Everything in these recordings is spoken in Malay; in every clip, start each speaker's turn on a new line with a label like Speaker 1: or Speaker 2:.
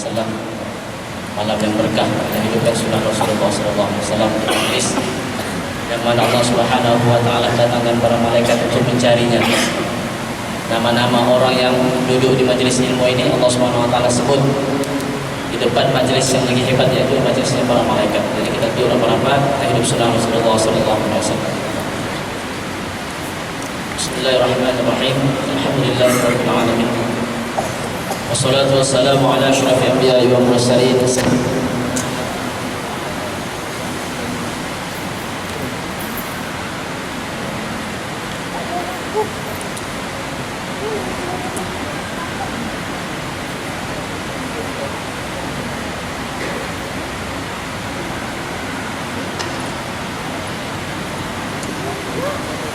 Speaker 1: Wasallam, malam yang berkah dan hidupkan sunnah Rasulullah sallallahu alaihi wasallam di majlis yang mana Allah Subhanahu wa taala datangkan para malaikat untuk mencarinya. Nama-nama orang yang duduk di majlis ilmu ini Allah Subhanahu wa taala sebut di depan majlis yang lagi hebat, yaitu majlisnya para malaikat. Jadi kita duduk rapat-rapat, kita hidup sunnah Rasulullah sallallahu alaihi wasallam. Bismillahirrahmanirrahim. Alhamdulillahirabbil alamin. Wassalatu wassalamu ala asyrafil anbiya'i wal mursalin.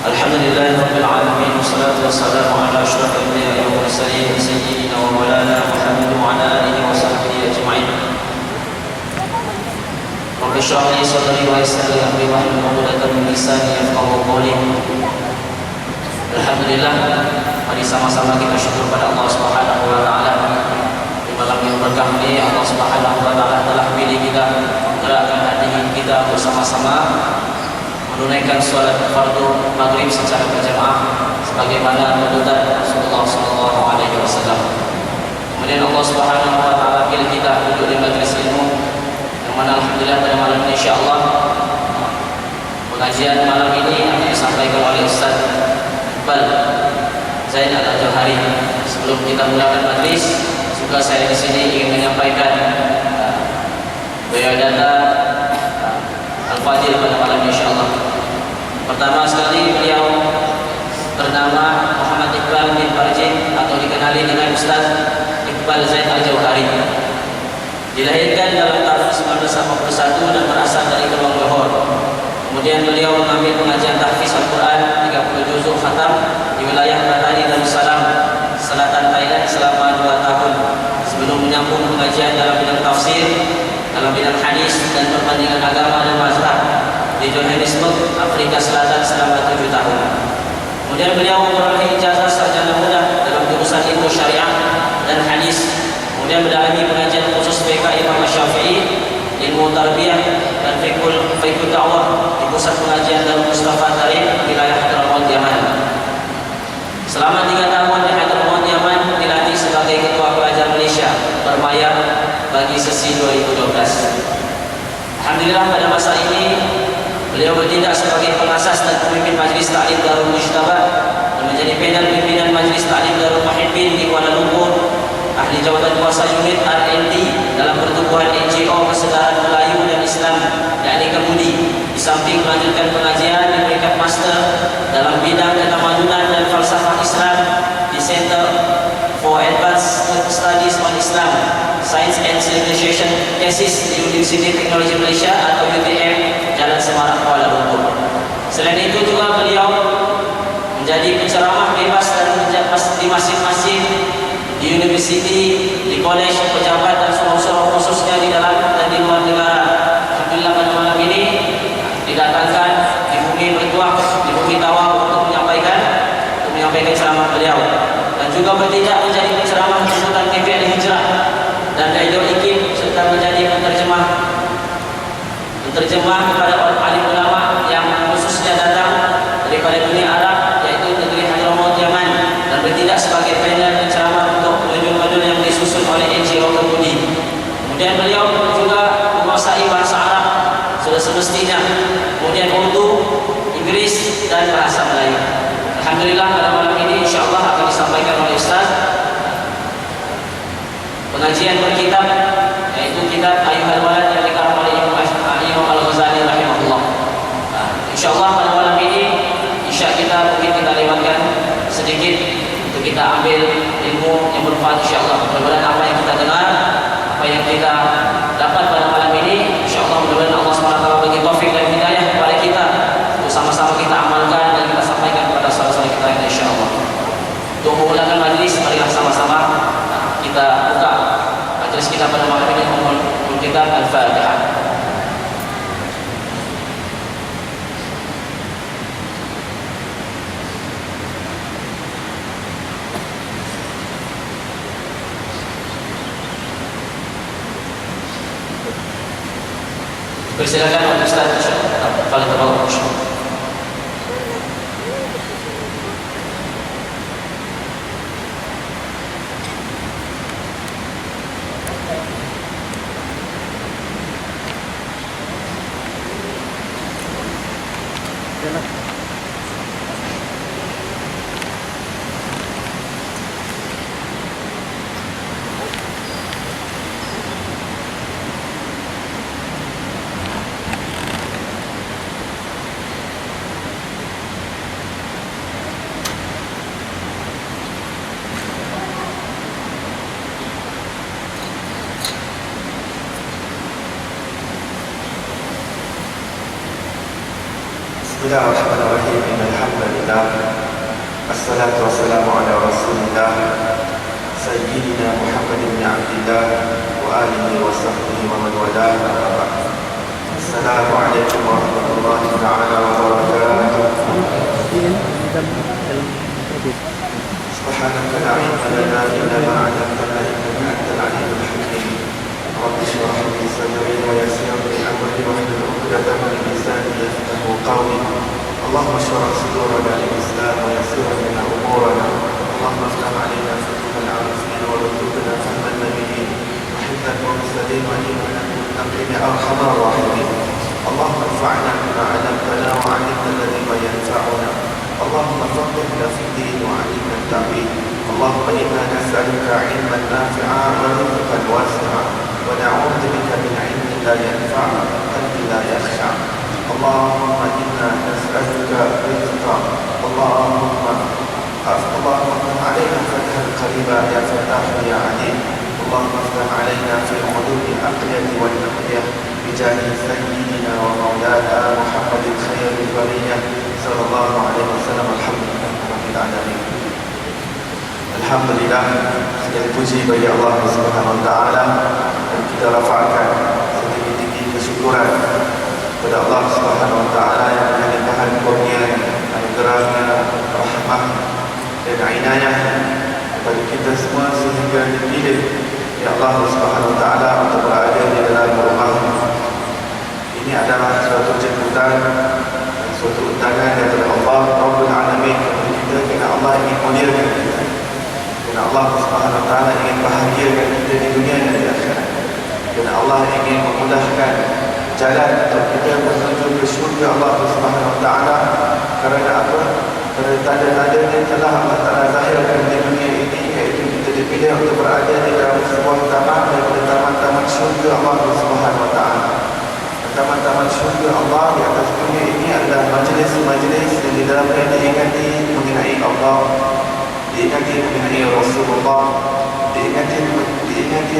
Speaker 1: Alhamdulillahirabbil alamin, wassalatu wassalamu ala asyrafil anbiya'i wal mursalin sayyidina wa maulana Muhammad wa ala alihi wa sahbihi ajma'in. Rabbi shrah li sadri wa yassir li amri wahlul 'uqdatam min lisani yafqahu qawli. Alhamdulillah, mari sama-sama kita syukur pada Allah Subhanahu wa taala. Di malam yang berkah ini Allah Subhanahu wa taala telah pilih kita, gerakkan hati kita bersama-sama menunaikan salat fardu maghrib secara berjamaah sebagaimana tuntutan Rasulullah sallallahu alaihi wasallam. Kemudian Allah Subhanahu wa taala pilih kita duduk di majlis ilmu yang mana alhamdulillah pada malam ini insyaallah pengajian malam ini akan disampaikan oleh Ustaz Iqbal Zain Al-Jauhari. Sebelum kita mulakan majlis, juga saya di sini ingin menyampaikan biodata Al-Fadil pada malam ini insyaallah. Pertama sekali, beliau bernama Muhammad Iqbal bin Farjin atau dikenali dengan Ustaz Iqbal Zain Al-Jauhari. Dilahirkan dalam tahun 1941 dan berasal dari Kelong Johor. Kemudian beliau mengambil pengajian tahfiz Al-Quran 30 juzuk khatam di wilayah Batani Darussalam, selatan Thailand selama 2 tahun sebelum menyambung pengajian dalam bidang tafsir, dalam bidang hadis dan perbandingan agama dan mazhab di Johannesburg, Afrika Selatan selama 7 tahun. Kemudian beliau memperoleh ijazah sarjana muda dalam jurusan ilmu syariah dan hadis. Kemudian mendalami pengajian khusus fiqh Imam Syafi'i, ilmu tarbiyah dan fiqh dakwah di pusat pengajian Darul Mustafa Tarim wilayah Hadramaut Yaman. Selama 3 tahun di Hadramaut Yaman dilatih sebagai ketua pelajar Malaysia berbayar bagi sesi 2012. Alhamdulillah pada masa ini beliau bertindak sebagai pengasas dan pemimpin Majlis Ta'lim Darul Mujtaba dan menjadi panel pimpinan Majlis Ta'lim Darul Muhibbin di Kuala Lumpur, ahli jawatan kuasa unit R&D dalam pertumbuhan NGO Kesedaran Melayu dan Islam yakni Kemudi. Di samping melanjutkan pengajian di peringkat master dalam bidang ketamadunan dan falsafah Islam di Center for Advanced Studies on Islam, Science and Civilization Thesis di Universiti Teknologi Malaysia atau UTM Jalan Semarak, Kuala Lumpur. Selain itu juga beliau menjadi penceramah bebas dan di masing-masing di universiti, di kolej, pejabat dan suruh-suruh khususnya di dalam dan di luar negara. Alhamdulillah pada malam ini didatangkan di bumi bertuah, di bumi Tawau untuk menyampaikan ceramah beliau dan juga bertindak menjadi penceramah di Sultan TV Al-Hijrah dan Radio Ikim serta menjadi penterjemah kepada alim ulama yang khususnya datang daripada dunia Arab, yaitu negeri Hadramaut Yaman, dan bertindak sebagai panel penceramah untuk modul-modul yang disusun oleh NGO Kemudi. Kemudian beliau juga menguasai bahasa Arab sudah semestinya, kemudian Urdu, Inggris dan bahasa Melayu. Alhamdulillah pada malam ini insyaallah akan disampaikan oleh Ustaz pengajian berkitab, yaitu kitab Ayyuhal Walad yang dikarang oleh Imam Al-Ghazali rahimahullah. Insyaallah pada malam ini isya kita mungkin kita lewatkan sedikit untuk kita ambil ilmu yang bermanfaat insyaallah. Mudah-mudahan apa yang kita dengar, apa yang kita dapat pada malam ini insyaallah mudah-mudahan Allah SWT bagi taufik dan hidayah kepada kita untuk sama-sama kita amalkan dan kita sampaikan kepada saudara-saudara kita insyaallah. Untuk memulakan majlis, marilah sama-sama kita buka majlis kita pada malam ini dengan kitab Al-Fatihah. Persilakan Ustaz Fadhil.
Speaker 2: Bismillahirrahmanirrahim. Alhamdulillah. Assalatu wassalamu ala Rasulillah Sayyidina Muhammad bin Abdillah wa alihi wa sahbihi wa man walah. Assalamualaikum warahmatullahi ta'ala wabarakatuh. Subhanaka la ilma lana illa ma 'allamtana innaka antal alimul hakim. Rabbi shrah li sadri wa yassir li amri wahlul 'uqdatam min lisani yafqahu qawli. Allahumma shrah sudurana lil Islam wa yassir lana umurana. Allahumma iftah 'alaina futuhal 'arifin wa rzuqna fahman nabiyyin wa hifdhan mursalin wa imanan muttaqin ya arhamar rahimin. Allahumma anfa'na bima 'allamtana wa 'allimna alladhi yanfa'una. Allahumma faqihna fid din wa 'allimna at-ta'wil. Allahumma inna nas'aluka 'ilman nafi'an wa rizqan wasi'an wa na'udzu bika min 'ilmin la yanfa' wa qalbin la yakhsha'. Allahumma inna nas'aluka rizqan. Allahumma افتح علينا فتحا قريبا يا فتاح يا عليم. اللهم افتح علينا في حدود الأقية والنقية بجاه سيدنا ومولانا محمد خير البرية صلى الله عليه وسلم. الحمد لله رب العالمين. Alhamdulillah, segala puji bagi Allah Subhanahu wa taala, dan kita rafa'kan setinggi-tinggi kesyukuran kepada Allah Subhanahu wa taala yang melimpahkan kurnia, anugerahnya, rahmah dan inayah kepada kita semua sehingga dipilih ya Allah Subhanahu wa taala untuk berada di dalam rumah. Ini adalah suatu jemputan, suatu undangan daripada Allah Rabbul Alamin kepada kita, kerana Allah ingin muliakan kita, kerana Allah Subhanahu wa taala ingin bahagiakan kita di dunia dan di akhirat, kerana Allah ingin memudahkan jalan untuk kita menuju ke syurga Allah Subhanahu wa taala. Kerana apa? Kerana tanda-tanda yang telah Allah Ta'ala zahirkan di dunia ini, iaitu kita dipilih untuk berada di dalam sebuah taman daripada taman-taman syurga Allah Subhanahu wa taala. Taman-taman syurga Allah di atas dunia ini adalah majlis-majlis yang di dalamnya diingati mengenai Allah, diingati mengenai Rasulullah, diingati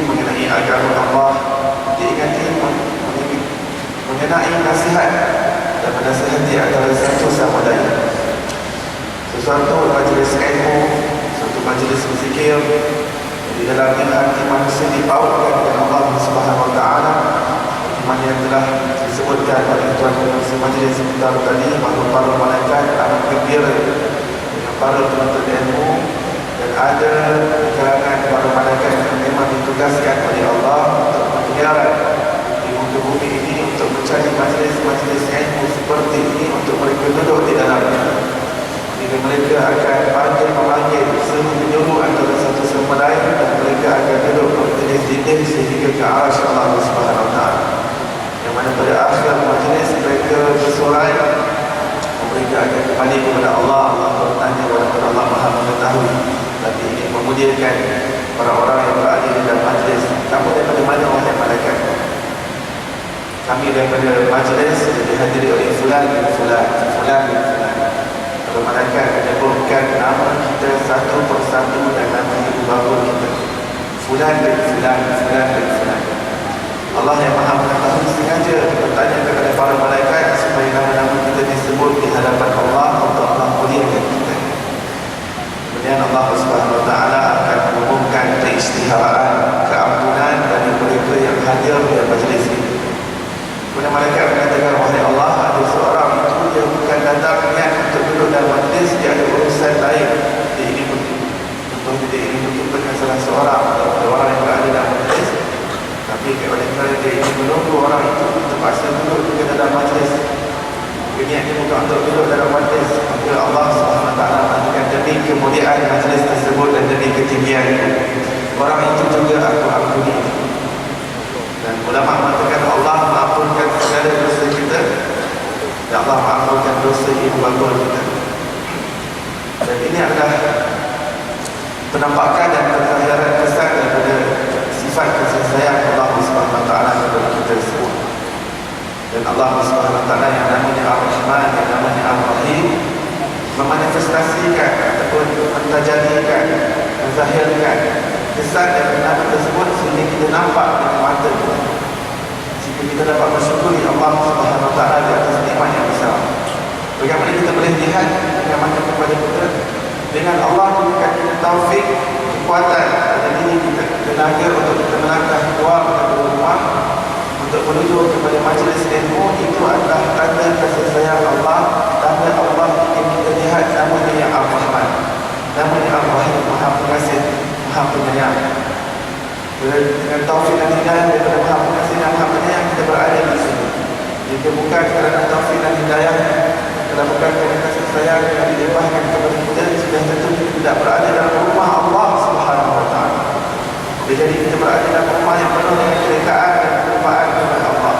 Speaker 2: mengenai agama Allah, diingati mengenai nasihat dan menasihati antara satu sama lain. Sesuatu majlis ilmu, suatu majlis berzikir di dalamnya hati manusia dibawakan oleh Allah Subhanahu wa taala, mana yang telah disebutkan oleh tuan-tuan majlis kita tadi, bahawa para malaikat amat gembira dengan para penuntut ilmu, dan ada kalangan para malaikat yang memang ditugaskan oleh Allah untuk menyiaran di muka bumi ini, untuk mencari majlis-majlis ilmu seperti ini untuk mereka duduk di dalamnya. Jadi mereka akan memanggil seru menyuruh antara satu sama lain, dan mereka akan duduk bertindih-tindih sehingga ke arasy Allah Subhanahu wa taala. Yang mana pada akhir majlis mereka bersorai, mereka akan kembali kepada Allah. Allah bertanya kepada Allah Maha Mengetahui, tapi ingin memuliakan para orang yang berada di dalam majlis. Kamu daripada mana wahai malaikat? Kami daripada majlis yang dihadiri oleh fulan bin fulan, fulan bin fulan. Kalau malaikat menyebutkan nama kita satu persatu dan nama ibu bapa kita, fulan bin fulan, fulan bin fulan. Allah yang Maha Mengetahui sengaja bertanya kepada para malaikat supaya nama-nama kita disebut di hadapan Allah untuk Allah muliakan kita. Kemudian Allah Subhanahu wa taala akan mengumumkan keistiharaan, keampunan dari mereka yang hadir di majlis ini. Kemudian malaikat mengatakan, wahai Allah, ada seorang itu dia bukan datang niat untuk duduk dalam majlis, dia ada urusan lain. Dia ingin bertemu dengan salah seorang atau orang yang berada dalam majlis, tapi oleh kerana dia ingin menunggu orang itu terpaksa duduk niatnya bukan untuk duduk dalam majlis, maka Allah SWT akan demi kemuliaan majlis tersebut dan demi ketinggian orang itu juga aku ampuni. Dan ulama mengatakan Allah mengampunkan segala dosa kita dan Allah mengampunkan dosa ibu bapa kita. Dan ini adalah penampakan dan kezahiran kesan daripada sifat kasih sayang Allah SWT kepada kita semua. Dan Allah SWT yang namanya Ar-Rahman, yang namanya Ar-Rahim, memanifestasikan ataupun mentajadikan, menzahirkan kesan dan nama tersebut sehingga kita nampak dengan mata kita, sehingga kita dapat bersyukuri Allah SWT di atas nikmat yang besar. Bagaimana kita boleh lihat dengan mata kepada kita, dengan Allah memberikan kita taufik, kekuatan pada diri kita, tenaga untuk kita melangkah keluar dari rumah untuk menuju kepada majlis ilmu. Itu adalah tanda kasih sayang Allah, tanda Allah ingin kita lihat namanya yang Ar-Rahman, namanya Ar-Rahim, Maha Pengasih, Maha Penyayang. Dengan taufik dan hidayah daripada Maha Pengasih dan Maha Penyayang kita berada di sini. Jika bukan kerana taufik dan hidayah, kalau bukan kerana kasih sayang yang dilimpahkan kepada kita, sudah tentu kita tidak berada dalam rumah Allah Subhanahu Wa Taala. Jadi kita berada dalam rumah yang penuh dengan kerekaan dan kelupaan kepada Allah,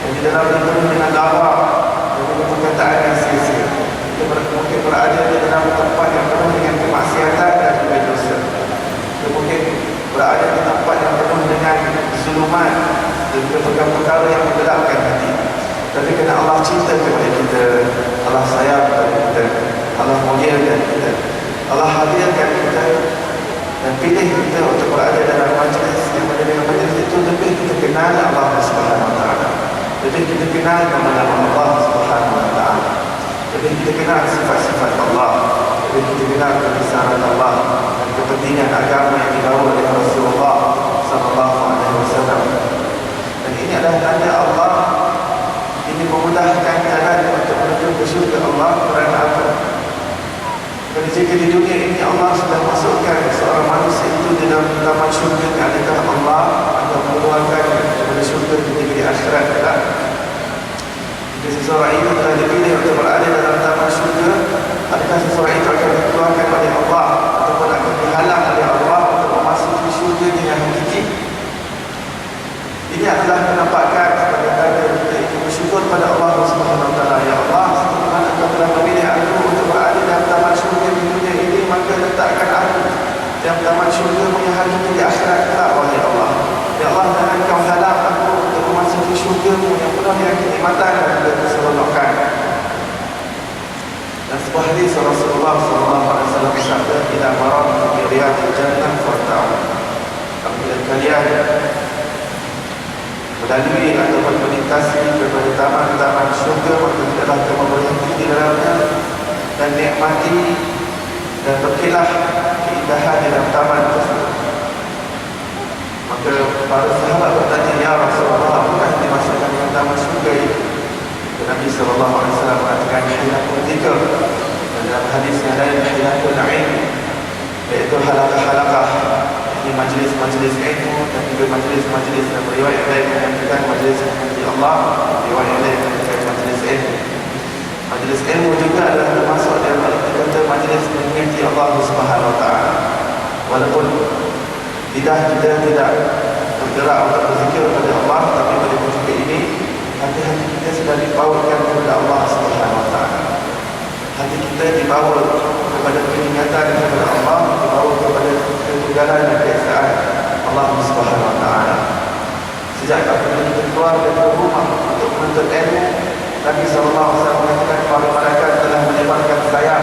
Speaker 2: yang di dalam penuh dengan darah dan dengan perkataan yang sia-sia. Kita mungkin berada di dalam tempat yang penuh dengan kemaksiatan dan juga dosa. Kita mungkin berada di tempat yang penuh dengan zuluman dan juga perkara-perkara yang menggelapkan hati. Tapi kerana Allah cinta kepada kita, Allah sayang kepada kita, Allah muliakan kita, Allah hadirkan kita dan pilih kita untuk berada dalam majlis yang menjadi majlis itu. Lebih kita kenal Allah Subhanahu Wa Taala, lebih kita kenal nama-nama Allah Subhanahu Wa Taala, lebih kita kenal sifat-sifat Allah, lebih kita kenal kebesaran Allah dan kepentingan agama yang dibawa oleh Rasulullah Sallallahu Alaihi Wasallam. Dan ini adalah tanda Allah ini memudahkan jalan untuk menuju ke syurga Allah. Kerana apa? Kerana jika di dunia ini Allah sudah masukkan seorang manusia itu di dalam taman syurga, adakah Allah akan mengeluarkan kepada syurga ketika di akhirat kelak? Jika seseorang itu telah dipilih untuk berada dalam taman syurga, adakah seseorang itu akan dikeluarkan oleh Allah ataupun akan dihalang oleh Allah untuk memasuki syurga dengan hakiki? Ini adalah penampakan sebagai tanda kita itu bersyukur pada Allah Subhanahu Wa Taala. Ya Allah, sebagaimana Engkau telah memilih aku untuk berada dalam taman syurga di dunia ini, maka letakkan aku dalam taman syurga punya hakiki di akhirat kelak, wahai Allah. Ya Allah, jangan Engkau halang aku untuk memasuki syurga-Mu yang penuh dengan kenikmatan dan juga keseronokan. Dan sebuah hadis Rasulullah SAW bersabda, "Ila maratu bi riyadil jannah farta'u." Apabila kalian melalui ataupun melintasi kepada taman-taman syurga, maka tidaklah kamu berhenti di dalamnya dan nikmati dan berkilah keindahan di dalam taman tersebut. Maka para sahabat bertanya, "Ya Rasulullah, apakah yang dimaksudkan dengan taman syurga itu?" Dan Nabi SAW mengatakan hilakul dzikr, dan dalam hadis yang lain hilakul ilm, iaitu halaqah-halaqah, ini majlis-majlis ilmu dan juga majlis-majlis dan riwayat lain mengatakan majlis menghadiri Allah, riwayat lain mengatakan majlis ilmu. Majlis ilmu juga adalah termasuk dalam kata majlis menghadiri Allah Subhanahu Wa Taala. Walaupun lidah kita tidak bergerak untuk berzikir kepada Allah, tapi pada ketika ini hati-hati kita sudah dibawakan kepada Allah Subhanahu Wa Taala. Hati kita dibawa kepada peringatan kepada Allah, dibawa kepada ketunggalan dan keesaan Allah Subhanahu Wa Taala. Sejak apabila kita keluar dari rumah untuk menuntut ilmu, Nabi SAW mengatakan para malaikat telah menyebarkan sayap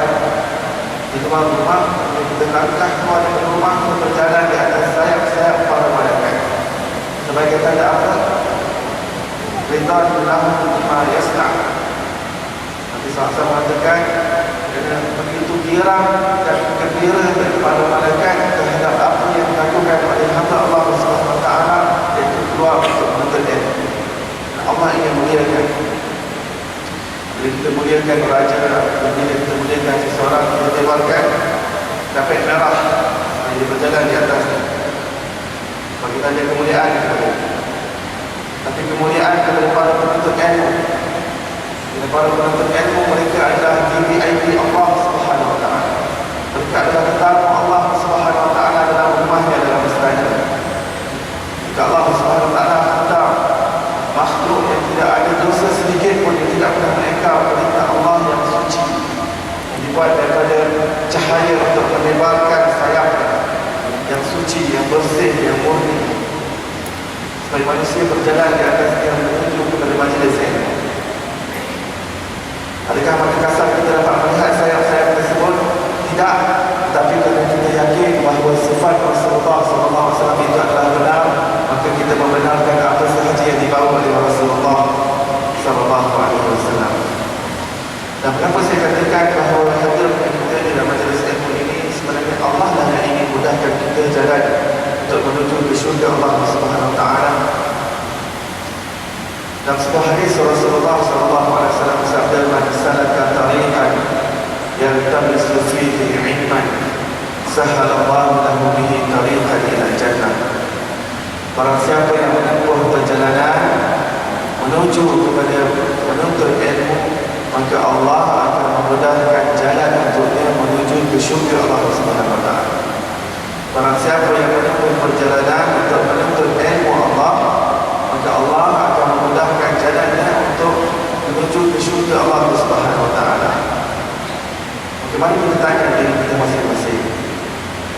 Speaker 2: di luar rumah. Kita langkah keluar dari rumah untuk berjalan di atas sayap-sayap para malaikat. Sebagai tanda apa? Ridha lahu bima yasna'. Nabi SAW mengatakan dengan begitu girang dan gembira daripada malaikat terhadap apa yang dilakukan oleh hamba Allah Subhanahu Wa Taala, iaitu keluar untuk menuntut ilmu. Allah ingin muliakan. Bila kita muliakan raja, bila kita muliakan seseorang, kita tebarkan kapet merah yang berjalan di atas, bagi tanda kemuliaan kepada. Tapi kemuliaan kepada para penuntut ilmu, Dan para penuntut ilmu, mereka adalah VIP Allah Subhanahu Wa Taala. Mereka adalah tetamu Allah Subhanahu Wa Taala dalam rumahnya, dalam mesranya. Jika Allah Subhanahu Wa Taala hendak makhluk yang tidak ada dosa sedikit pun, yang tidak pernah mengingkar perintah Allah yang suci, yang dibuat daripada cahaya untuk menebarkan sayapnya, yang suci, yang bersih, yang murni, supaya manusia berjalan di atasnya menuju kepada majlis ini. Adakah mata kasar kita dapat melihat sayap-sayap tersebut? Tidak. Tetapi kerana kita yakin bahawa sifat Rasulullah SAW itu adalah benar, maka kita membenarkan apa sahaja yang dibawa oleh Rasulullah SAW. Dan kenapa saya katakan bahawa hadir kita di dalam majlis ilmu ini, sebenarnya Allah lah yang ingin mudahkan kita jalan untuk menuju ke syurga Allah Subhanahu Wa Taala. Dalam sebuah hadis Rasulullah SAW bersabda, "Man salaka tariqan yaltamisu fihi ilman, sahhalallahu lahu bihi tariqan ila jannah." Barang siapa yang menempuh perjalanan menuju kepada menuntut ilmu, maka Allah akan memudahkan jalan untuknya menuju ke syurga Allah Subhanahu Wa Taala. Barang siapa yang menempuh perjalanan untuk menuntut ilmu Allah, maka Allah akan memudahkan jalannya untuk menuju ke syurga Allah Subhanahu Wa Taala. Mari kita tanya diri kita masing-masing.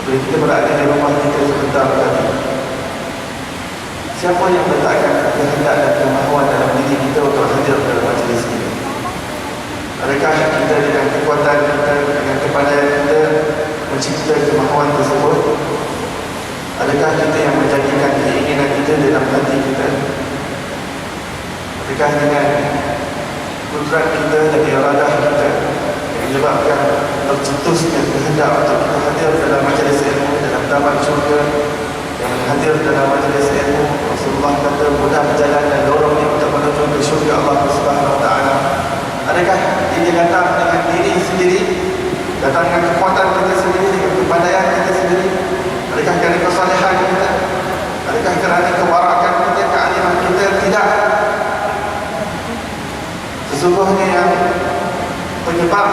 Speaker 2: Bila kita berada di rumah kita sebentar tadi, siapa yang meletakkan kehendak dan kemahuan dalam diri kita untuk hadir dalam majlis ini? Adakah kita dengan kekuatan kita, dengan kepandaian kita mencipta kemahuan tersebut? Adakah kita yang menjadikan keinginan kita dalam hati kita? Adakah dengan kudrat kita dan iradah kita yang menyebabkan tercetusnya kehendak untuk kita hadir dalam majlis ilmu, dalam taman syurga, yang hadir dalam majlis ilmu? Rasulullah kata mudah berjalan dan dorongnya untuk menuju ke syurga Allah Subhanahu Wa Taala. Adakah ini datang dengan diri sendiri, datang dengan kekuatan kita sendiri, dengan kepandaian kita sendiri? Adakah kerana kesalehan kita? Adakah kerana kewarakan kita, kealiman kita? Tidak. Sesungguhnya yang penyebab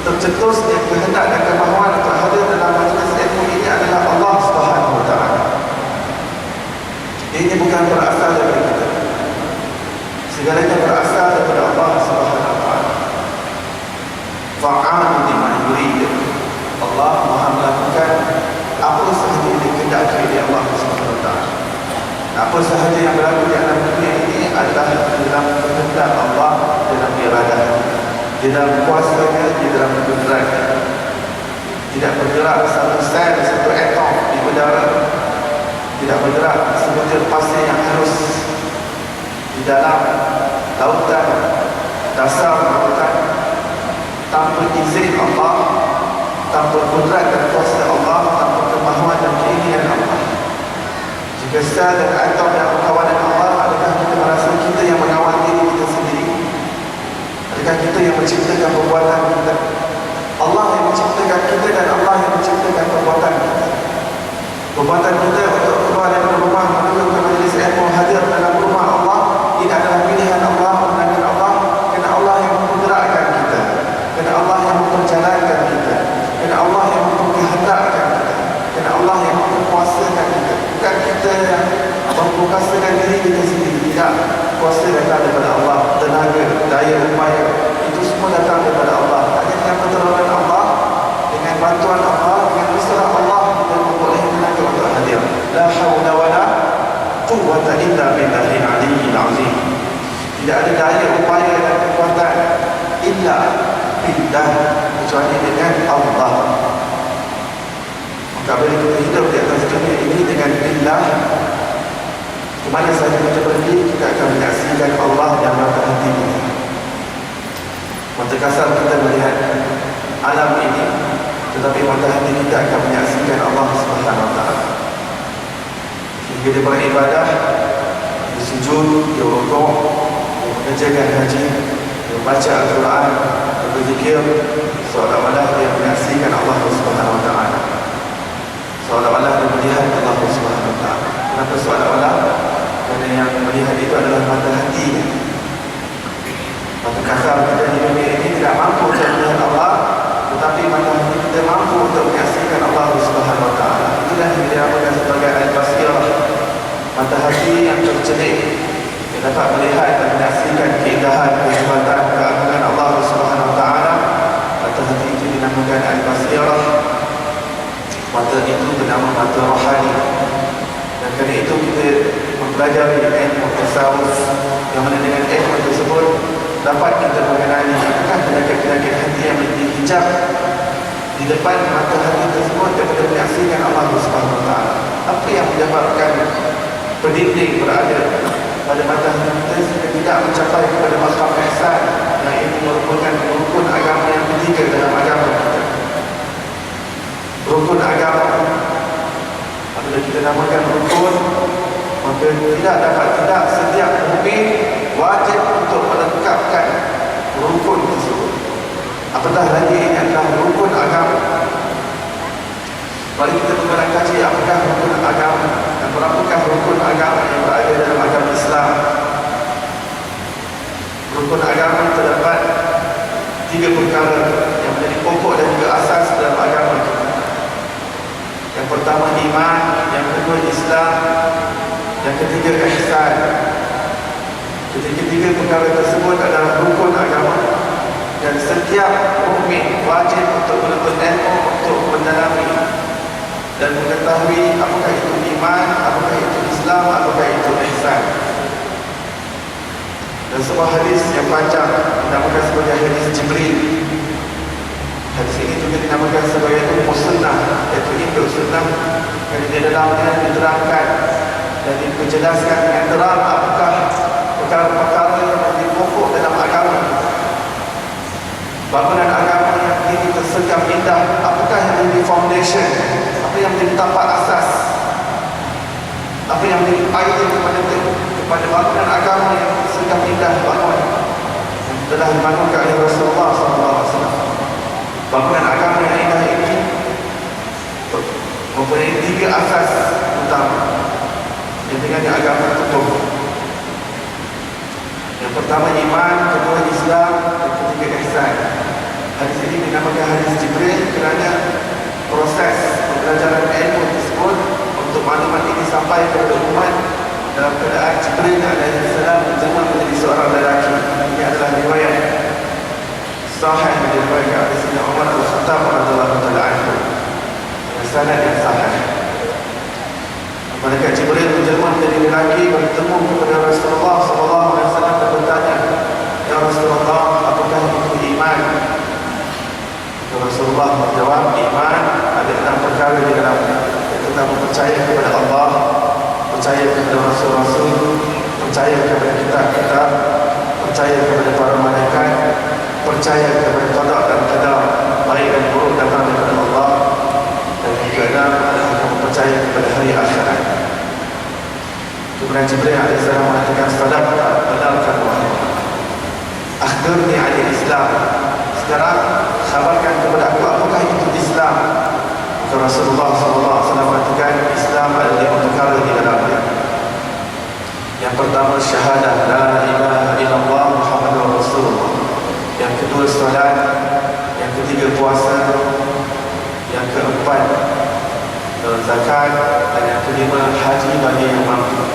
Speaker 2: tercetusnya kehendak dan kemahuan untuk hadir dalam majlis ilmu ini adalah Allah Subhanahu Wa Taala. Ini bukan berasal dari kita. Segalanya berasal daripada Allah Subhanahu Wa Taala. Fa'alu lima yurid. Allah Maha melakukan apa sahaja yang dikehendaki oleh Allah Subhanahu Wa Taala. Apa sahaja yang berlaku di alam dunia ini adalah dalam kehendak Allah, dalam iradah, di dalam kuasanya, di dalam kudratnya. Tidak bergerak satu sel, satu atom di udara, tidak bergerak sebutir pasir yang halus di dalam lautan, dasar lautan, tanpa izin Allah, tanpa kudrat dan kuasa Allah, tanpa kemahuan dan keinginan Allah. Jika sel dan atom yang berkawanan Allah, adakah kita merasa kita yang mengawal diri kita sendiri? Adakah kita yang menciptakan perbuatan kita? Allah yang menciptakan kita dan Allah yang menciptakan perbuatan kita. Perbuatan kita untuk keluar dari rumah menuju ke majlis ilmu, hadir dalam rumah Allah, ini adalah pilihan Allah, undangan Allah, kerana Allah yang menggerakkan kita, kerana Allah yang memperjalankan kita, kerana Allah yang menghendakkan kita, kerana Allah yang memperkuasakan kita. Bukan kita yang memperkuasakan diri kita sendiri. Tidak. Kuasa datang daripada Allah, tenaga, daya upaya, itu semua datang daripada Allah. Hanya dengan pertolongan Allah, dengan bantuan Allah, dengan usaha Allah, kita memboleh tenaga untuk hadir. La hawla wa la quwwata illa billahil aliyyil azim. Tidak ada daya upaya dan kekuatan illa billah, kecuali dengan Allah. Maka bila kita hidup di atas dunia ini dengan billah, kemana saja kita pergi, kita akan menyaksikan Allah yang mata hati kita. Mata kasar kita melihat alam ini, tetapi mata hati kita akan menyaksikan Allah Subhanahu Wa Taala. Sehingga dia beribadah, dia sujud, dia rukuk, dia mengerjakan haji, dia membaca Al-Quran, dia berzikir, seolah-olah dia menyaksikan Allah Subhanahu Wa Taala. Seolah-olah dia melihat Allah Subhanahu Wa Taala. Kenapa seolah-olah? Kerana yang melihat itu adalah mata hatinya. kasar kita di dunia ini tidak mampu untuk melihat Allah, tetapi mata hati kita mampu untuk menyaksikan Allah Subhanahu wa taala. Itulah yang dinamakan sebagai al-basirah, mata hati yang tercelik, yang dapat melihat dan menyaksikan keindahan, kehebatan, keagungan Allah Subhanahu wa taala. Mata hati itu dinamakan al-basirah. Mata itu bernama mata rohani. Dan kerana itu kita mempelajari ilmu tasawuf, yang mana dengan ilmu tersebut dapat kita mengenali apakah penyakit-penyakit hati yang dihijab di depan mata hati tersebut daripada menyaksikan Allah Subhanahu wa taala. Apa yang menyebabkan pendinding berada pada mata hati kita sehingga tidak mencapai kepada maqam ihsan, yang ini merupakan rukun agama yang ketiga dalam agama kita. Rukun agama, apabila kita namakan rukun, maka tidak setiap mukmin wajib untuk melengkapkan rukun tersebut. Apatah lagi ini adalah rukun agama. Mari kita mengenal kaji apakah rukun agama dan berapakah rukun agama yang berada dalam agama Islam. Rukun agama terdapat 3 perkara yang menjadi pokok dan juga asas dalam agama kita. Yang pertama iman, yang kedua Islam, yang ketiga ihsan. Ketiga perkara tersebut adalah rukun agama, dan setiap mukmin wajib untuk menuntut ilmu untuk mendalami dan mengetahui apakah itu iman, apakah itu Islam, apakah itu ihsan. Dan sebuah hadis yang panjang dinamakan sebagai hadis Jibril. Hadis ini juga dinamakan sebagai Ummu Sunnah, iaitu induk sunnah, kerana di dalamnya diterangkan dan dijelaskan dengan terang apakah perkara-perkara yang menjadi pokok dalam agama. Bangunan agama yang ini tersegar indah, apakah yang menjadi foundation, apa yang menjadi tapak asas, apa yang menjadi idea kepada bangunan agama yang tersegar indah, bangunan yang telah dibangunkan oleh Rasulullah SAW. Bangunan agama yang indah ini mempunyai 3 asas utama yang dengannya agama tutup. Yang pertama iman, kedua Islam, dan ketiga ihsan. Hadis ini dinamakan hadis Jibril kerana proses pembelajaran ilmu tersebut untuk maklumat ini sampai kepada umat dalam keadaan Jibril alaihi salam menjelma menjadi seorang lelaki. Ini adalah riwayat sahih yang diriwayatkan oleh Sayyidina Umar Al-Khattab radhiyallahu taala anhu. Sanad yang sahih. Malaikat Jibril menjelma menjadi lelaki bertemu kepada Rasulullah sallallahu alaihi wasallam dan bertanya, "Ya Rasulullah, apakah itu iman?" Rasulullah menjawab, "Iman ada 6 perkara di dalamnya, iaitu percaya kepada Allah, percaya kepada Rasul-Rasul, percaya kepada kitab-kitab, percaya kepada para malaikat, percaya kepada qada dan qadar, baik dan buruk datang daripada Allah, dan yang keenam adalah kamu percaya kepada hari akhirat." Kemudian Jibril AS mengatakan, "Sadaqta, benarkan wahai Muhammad. Akhbirni 'anil Islam." Sekarang khabarkan kepada aku apakah itu Islam. Maka Rasulullah SAW mengatakan Islam ada 5 perkara di dalamnya. Yang pertama syahadah la ilaha illallah Muhammadur Rasulullah. Yang kedua salat. Yang ketiga puasa. Yang keempat zakat. Dan yang kelima haji bagi yang mampu.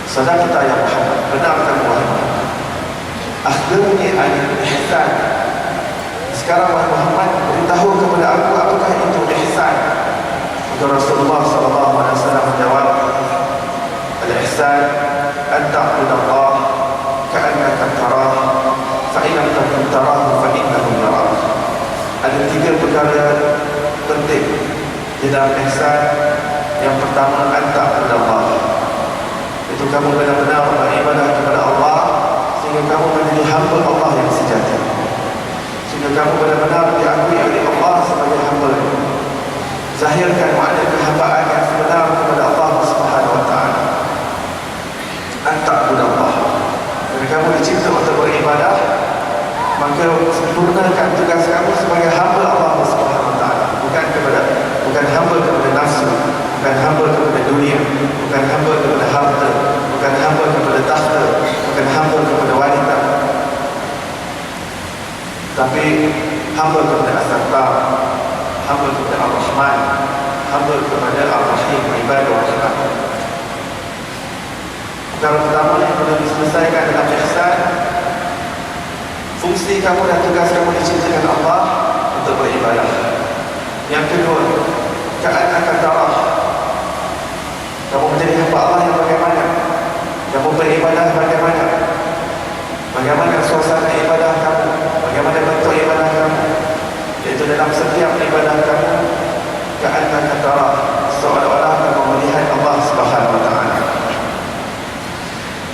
Speaker 2: Sadaqta ya Muhammad, benarkan wahai Muhammad. Akhbirni 'anil ihsan. Sekarang wahai Muhammad, beritahu kepada aku apakah itu ihsan. Maka Rasulullah SAW menjawab, "Al-ihsan an ta'budallah ka'annaka tarah, fa in lam takun tarahu fa innahu yarak." Ada 3 perkara penting di dalam ihsan. Yang pertama, an ta'budallah, itu kamu benar-benar beribadah kepada Allah sehingga kamu menjadi hamba Allah yang sejati, sehingga kamu benar-benar diakui oleh Allah sebagai hamba. Zahirkan makna kehambaan yang sebenar kepada Allah Subhanahu wa taala. Anta'budallah, kerana kamu dicipta untuk beribadah, maka sempurnakan tugas kamu sebagai hamba Allah Subhanahu wa taala, bukan hamba kepada nafsu, bukan hamba kepada dunia, bukan hamba kepada harta, bukan hamba kepada takhta, bukan hamba kepada wanita, hamba kepada As-Sattar, hamba kepada Ar-Rahman, hamba kepada Ar-Rahim, ibadah wa rahmat. Perkara pertama yang perlu diselesaikan dalam ihsan, fungsi kamu dan tugas kamu diciptakan Allah untuk beribadah. Yang kedua, ka'annaka tarah, kamu menjadi hamba Allah yang bagaimana, kamu beribadah bagaimana, bagaimana suasana ibadah kamu, bagaimana bentuk ibadah kamu, iaitu dalam setiap ibadah kamu ka'annaka tarah, seolah-olah kamu melihat Allah Subhanahu wa ta'ala.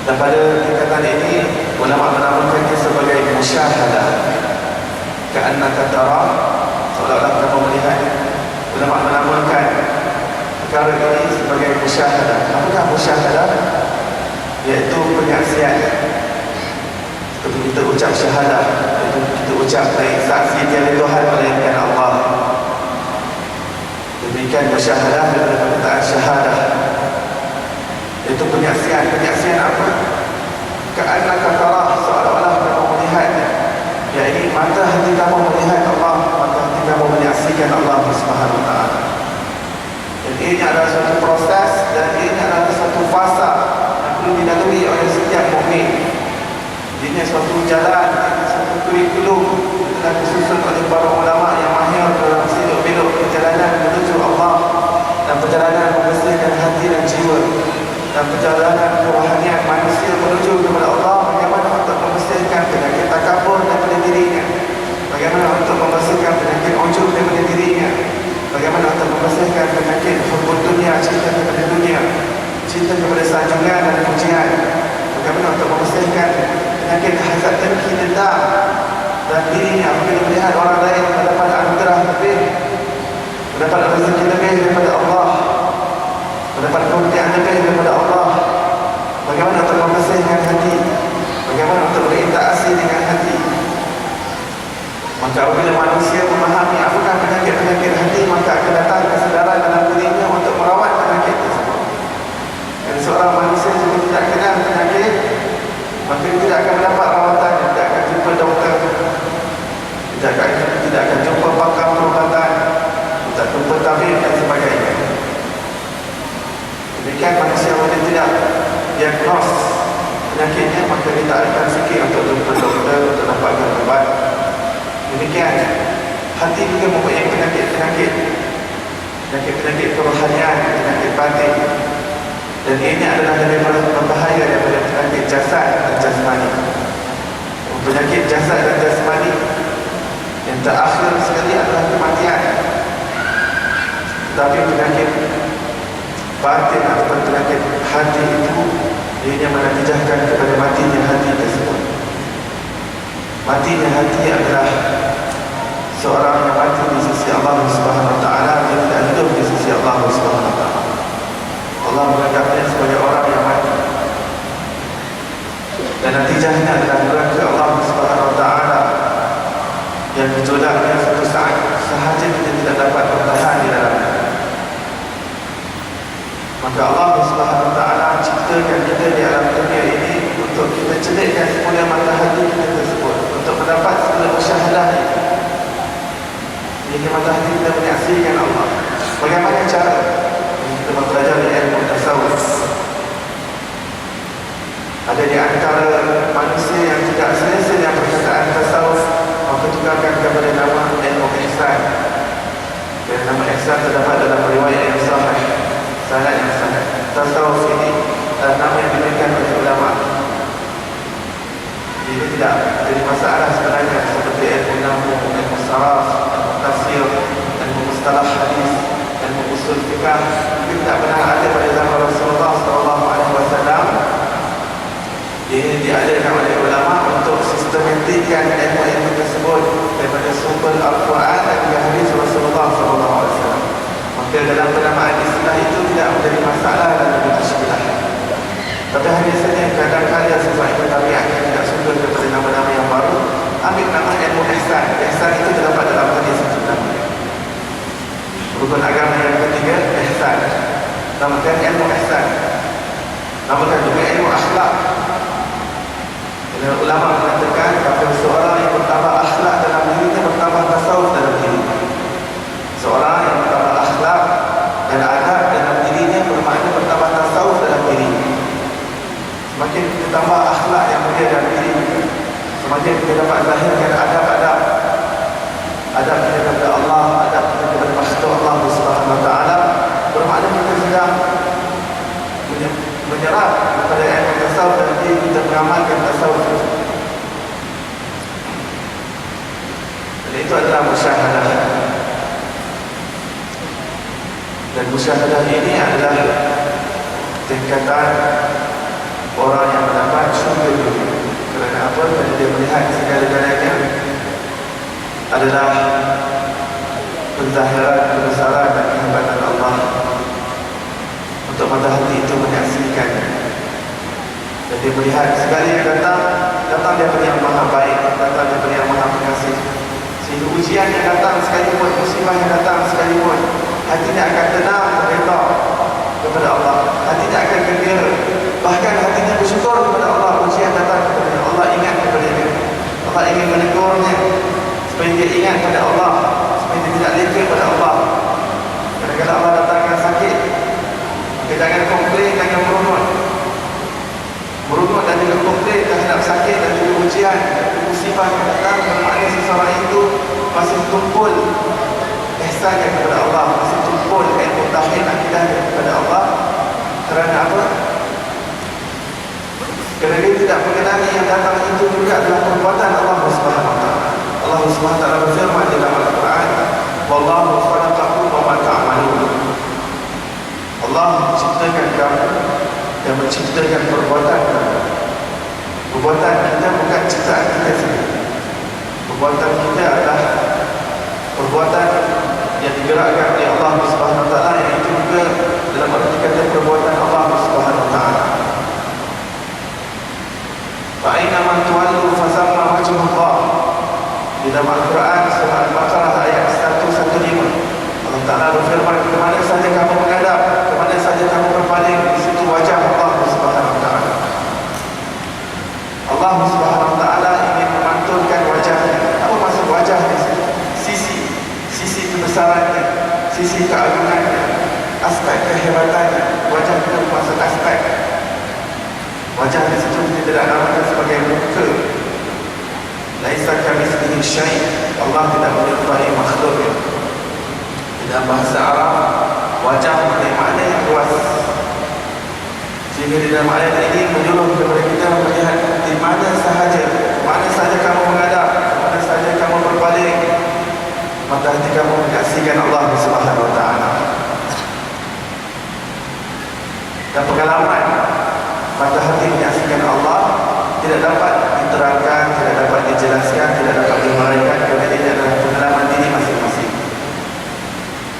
Speaker 2: Dan pada tingkatan ini ulama menamakannya sebagai musyahadah. Ka'annaka tarah, seolah-olah kamu melihat. Ulama menamakan perkara ini sebagai musyahadah. Apakah musyahadah? Iaitu penyaksian. Seperti kita ucap syahadah, iaitu kita ucap saksi tiada Tuhan melainkan Allah. Demikian musyahadah daripada perkataan syahadah, itu penyaksian. Penyaksian apa? Ka'annaka tarah, seolah-olah kamu melihatnya. Iaitu mata hati kamu melihat Allah, mata hati kamu menyaksikan Allah Subhanahu wa ta'ala. Dan ini adalah satu proses, dan ini adalah satu fasa yang perlu dilalui oleh setiap mukmin. Ini suatu jalan, satu kurikulum yang telah disusun oleh para ulama yang mahir dalam seluk-beluk perjalanan menuju Allah, dan perjalanan membersihkan hati dan jiwa, dan perjalanan kerohanian manusia menuju kepada Allah. Bagaimana untuk membersihkan penyakit takabur daripada dirinya, bagaimana untuk membersihkan penyakit ujub daripada dirinya, bagaimana untuk membersihkan penyakit hubbud dunia, cinta kepada dunia, cinta kepada sanjungan dan pujian, bagaimana untuk membersihkan penyakit hasad, dengki, dendam dan dirinya apabila melihat orang lain mendapat anugerah lebih, mendapat rezeki lebih daripada Allah, mendapat kemuliaan lebih daripada Allah. Bagaimana untuk membersihkan hati, bagaimana untuk berinteraksi dengan hati. Maka apabila manusia memahami apakah penyakit-penyakit hati, maka akan datang kesedaran dalam dirinya untuk merawat penyakit tersebut. Dan seorang manusia jika tidak kenal penyakit, maka dia tidak akan mendapat rawatan, tidak akan jumpa doktor, tidak akan jumpa pakar perubatan, tidak jumpa tabib dan sebagainya. Demikian manusia yang tidak diagnos penyakitnya, maka dia tak akan fikir untuk jumpa doktor, untuk dapatkan ubat. Demikian hati juga mempunyai penyakit-penyakit kerohanian, penyakit batin. Dan ini adalah lebih berbahaya daripada penyakit jasad dan jasmani. Penyakit jasad dan jasmani yang terakhir sekali adalah kematian. Tetapi penyakit batin atau penyakit hati itu ia menatijahkan kepada matinya hati tersebut. Matinya hati adalah seorang yang mati di sisi Allah Subhanahu wa ta'ala, yang tidak hidup di sisi Allah Subhanahu wa ta'ala. Allah menganggapnya sebagai orang yang mati, dan natijahnya adalah neraka Allah Subhanahu wa ta'ala yang berjolaknya satu saat sahaja kita tidak dapat bertahan di dalamnya. Maka Allah Subhanahu wa ta'ala ciptakan kita di alam dunia ini untuk kita celikkan semula mata hati kita tersebut, untuk mendapat semula musyahadah itu, sehingga mata hati kita menyaksikan Allah. Bagaimana cara? Kita mempelajari ilmu tasawuf. Ada di antara manusia yang tidak selesa dengan perkataan tasawuf, maka tukarkan kepada nama ilmu ihsan. Dan nama ihsan terdapat dalam riwayat yang sahih, sanad yang sahih. Tasawuf ini nama yang diberikan oleh ulama. Ini tidak jadi masalah sebenarnya, seperti ilmu nahwu, ilmu saraf, ilmu tafsir, ilmu mustalah hadis, ilmu usul fiqh. Ini tidak pernah ada pada zaman Rasulullah SAW. Ini diadakan oleh ulama untuk sistematikkan ilmu-ilmu tersebut daripada sumber Al-Quran dan juga hadis Rasulullah SAW. Maka dalam penamaan istilah itu tidak menjadi masalah dalam istilah. Tapi hanya saja kadang-kadang sesuai tabiat yang tidak sumber daripada nama-nama yang baru, ambil nama ilmu ihsan. Ihsan itu terdapat dalam hadis itu nama. Rukun agama yang ketiga, ihsan. Namakan ilmu ihsan. Namakan juga ilmu akhlak. Dan ulama mengatakan kalau seorang yang bertambah akhlak dalam dirinya, bertambah mengamalkan tasawuf. Dan itu adalah musyahadah. Dan musyahadah ini adalah tingkatan orang yang mendapat syurga dunia. Kerana apa? Kerana dia melihat segala-galanya adalah penzahiran kebesaran dan kehebatan Allah. Untuk mata hati itu menyaksikan, dan dia melihat segala yang datang daripada yang maha baik, datang daripada yang maha pengasih. Sehingga ujian yang datang sekalipun, musibah yang datang sekalipun, hatinya akan tenang, redha kepada Allah. Hatinya akan gembira, bahkan hatinya bersyukur kepada Allah. Ujian datang kepada Allah, ingat kepada dia. Allah ingin menegurnya supaya dia ingat kepada Allah, supaya dia tidak leka kepada Allah. Kadang-kadang Allah datangkan sakit, jangan komplain, jangan merunut. Merunut dan juga komplain terhadap sakit dan juga ujian dan musibah yang datang, bermakna seseorang itu masih tumpul ihsannya kepada Allah, masih tumpul ilmu tauhid akidahnya kepada Allah. Kerana apa? Kerana dia tidak mengenali yang datang itu juga adalah perbuatan Allah Subhanahu wa taala. Allah Subhanahu wa taala berfirman di dalam Al-Quran, "Wallahu khalaqakum wa ma ta'malun." Allah menciptakan kamu dan menciptakan perbuatan kamu. Perbuatan kita bukan ciptaan kita sendiri. Perbuatan kita adalah perbuatan yang digerakkan oleh Allah Subhanahu wa taala, yang itu juga dalam arti kata perbuatan Allah Subhanahu wa taala. Fa aina man tuwallu fa thamma wajhullah. Di dalam Al-Quran surah Al-Baqarah ayat 115, Allah Taala berfirman, ke mana saja kamu menghadap, ke mana saja kamu berpaling, di situ wajah Allah Subhanahu wa taala. Allah Subhanahu wa taala ingin memantulkan wajahnya. Apa maksud wajah di sini? Sisi kebesarannya, sisi keagungannya, aspek kehebatannya. Wajah itu maksud aspek. Wajah di situ kita tidak namakan sebagai muka. Laisa kamitslihi syai'. Allah tidak menyerupai makhluknya. Dalam bahasa Arab, wajah mempunyai makna yang luas. Sehingga di dalam ayat ini menyuruh kepada kita melihat di mana sahaja kamu menghadap, mana sahaja kamu berpaling, mata hati kamu menyaksikan Allah Subhanahu wa taala. Dan pengalaman mata hati menyaksikan Allah tidak dapat diterangkan, tidak dapat dijelaskan, tidak dapat diuraikan, kerana ini adalah pengalaman diri masing-masing.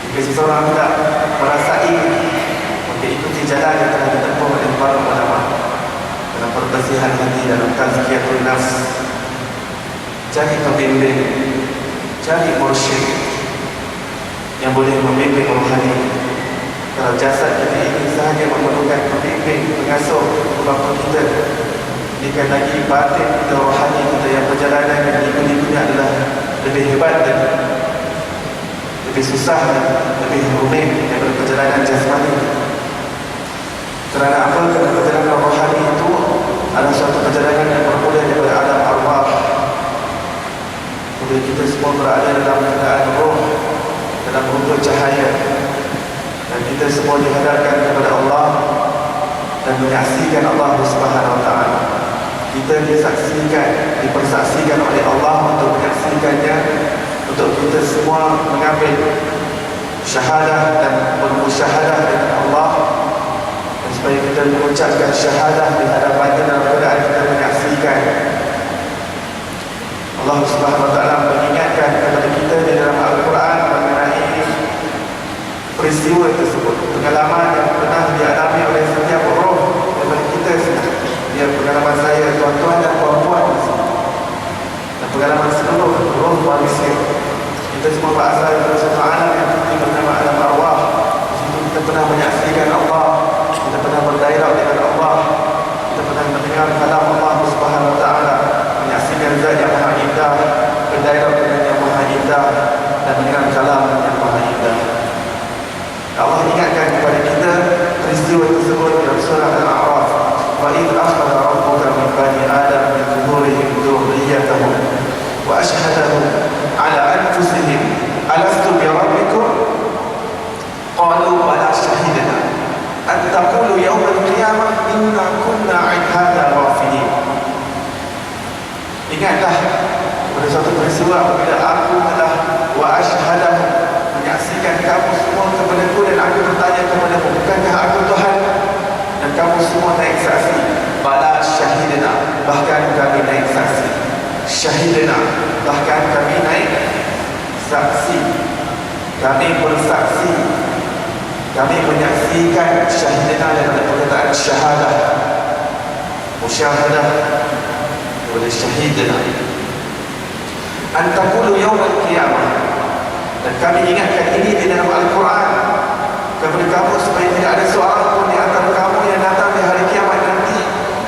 Speaker 2: Jika seseorang tidak merasai, maka ikuti jalan yang telah ditempuh oleh para ulama dalam perbersihan hati, dalam tazkiyatun nafs. Cari pembimbing, cari mursyid yang boleh membimbing rohani. Kalau jasad kita ini sahaja memerlukan pembimbing, pengasuh, bapa kita, jika lagi batin kita, rohani kita yang perjalanan yang ikut-ikutnya adalah lebih hebat dan lebih susah, lebih rumit daripada perjalanan jasmani. Kerana apa? Kerana perjalanan rohani itu adalah suatu perjalanan yang bermula daripada alam arwah. Kemudian kita semua berada dalam keadaan roh, dalam rupa cahaya, dan kita semua dihadapkan kepada Allah dan menyaksikan Allah Subhanahu wa taala. Kita dipersaksikan oleh Allah untuk menyaksikannya, untuk kita semua mengambil syahadah dan bermusyahadah dengan Allah, dan supaya kita mengucapkan syahadah di hadapannya dalam keadaan kita menyaksikan. Allah Subhanahu wa taala mengingatkan kepada kita di dalam Al-Quran mengenai peristiwa tersebut, pengalaman yang pernah dialami oleh setiap roh daripada kita sendiri. Dia pengalaman saya, tuan-tuan dan puan-puan, dan pengalaman seluruh roh manusia. Kita semua berasal dari satu alam yang bernama alam arwah. Di situ kita pernah menyaksikan Allah, kita pernah berdialog dengan Allah, kita pernah mendengar kalam Allah Subhanahu wa taala, menyaksikan zat yang maha indah, berdialog dengan yang maha indah, dan mendengar kalam yang maha indah. Allah ingatkan kepada kita peristiwa tersebut dalam surah Al-A'raf. Wa idh akhadha rabbuka min bani Adam min zuhurihim dhurriyyatahum wa ashhadahum ala anfusihim alastu bi rabbikum qalu bala shahidna an taqulu yawm al-qiyamah inna kunna 'an hadha ghafilin. Ingatlah pada suatu peristiwa apabila aku telah wa asyhadah menyaksikan kamu semua kepadaku dan aku bertanya kepadamu, bukankah aku Tuhan? Dan kamu semua naik saksi. Bala syahidna, bahkan kami naik saksi. Syahidna, bahkan kami naik saksi. Kami bersaksi, kami menyaksikan. Syahidna daripada perkataan syahadah, musyahadah, oleh syahidna. Antaqulu yawmal qiyamah, dan kami ingatkan ini di dalam Al-Quran kepada kamu supaya tidak ada seorang pun di antara kamu yang datang di hari kiamat nanti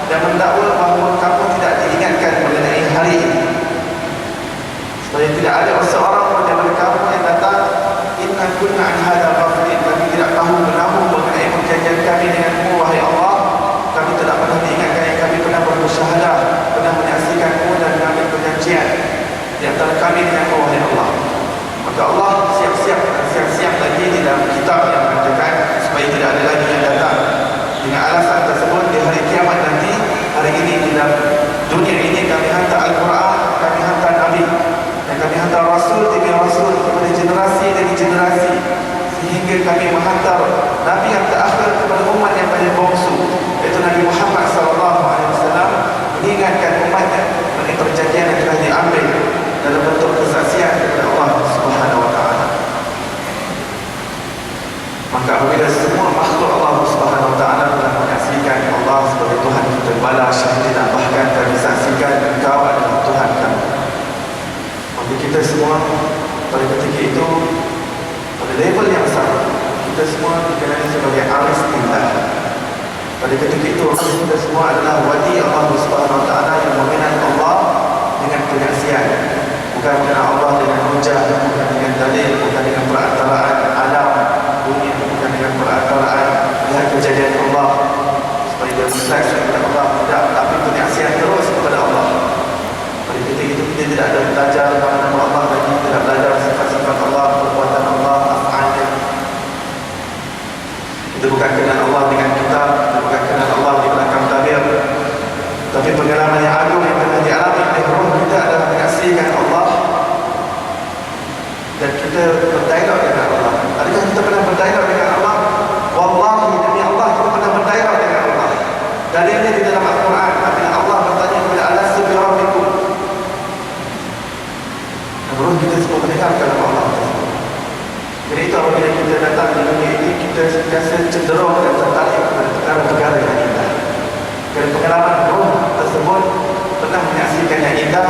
Speaker 2: dan mendakwa bahawa kamu tidak diingatkan mengenai hari ini. Supaya tidak ada seorang pun daripada kamu yang datang, inna kunna an hadha ghafilin, kami tidak tahu menahu mengenai perjanjian kami denganmu wahai Allah. Kami tidak pernah diingatkan yang kami pernah bermusyahadah, pernah menyaksikanmu dan mengambil perjanjian di antara kami denganmu wahai Allah. Maka Allah siap-siap lagi di dalam kitab yang mengatakan supaya tidak ada lagi yang datang dengan alasan tersebut di hari kiamat nanti. Hari ini di dalam dunia ini kami hantar Al-Quran, kami hantar Nabi, dan kami hantar Rasul demi Rasul kepada generasi demi generasi, sehingga kami menghantar Nabi yang terakhir kepada umat yang paling bongsu, iaitu Nabi Muhammad SAW, mengingatkan umatnya mengenai perjanjian yang telah diambil dalam bentuk kesaksian kepada Allah Subhanahu Wa Taala. Maka apabila semua makhluk Allah Subhanahu Wa Taala telah menyaksikan Allah sebagai Tuhan kita, bala syahidina, bahkan kami saksikan Engkau adalah Tuhan kami. Maka kita semua pada ketika itu pada level yang sama, kita semua dikenali sebagai aris indah. Pada ketika itu kita semua adalah wali Allah Subhanahu Wa Taala yang mengenal Allah dengan penyaksian, bukan mengenal Allah dengan hujah, bukan dengan dalil, bukan dengan perantaraan alam dunia, bukan dengan perantaraan lihat kejadian Allah supaya dia bersaksi kepada Allah, tidak, tapi penyaksian terus kepada Allah. Pada ketika itu kita tidak ada belajar nama-nama Allah lagi, tidak belajar sifat-sifat Allah, perbuatan Allah, af'alnya. Kita bukan kenal Allah dengan kitab, kita bukan kenal Allah di belakang tabir, tapi pengalaman yang agung yang telah dialami oleh roh kita adalah menyaksikan Allah dan kita berdialog dengan Allah. Adakah kita pernah berdialog dengan Allah? Wallahi demi Allah kita pernah berdialog dengan Allah. Dalilnya di dalam Al-Quran, apabila Allah bertanya kepada alastu bi rabbikum, dan roh kita semua mendengar kalam Allah. Jadi itu apabila kita datang di dunia ini, kita sentiasa cenderung dan tertarik kepada perkara-perkara yang indah. Kerana pengalaman roh tersebut pernah menyaksikan yang indah,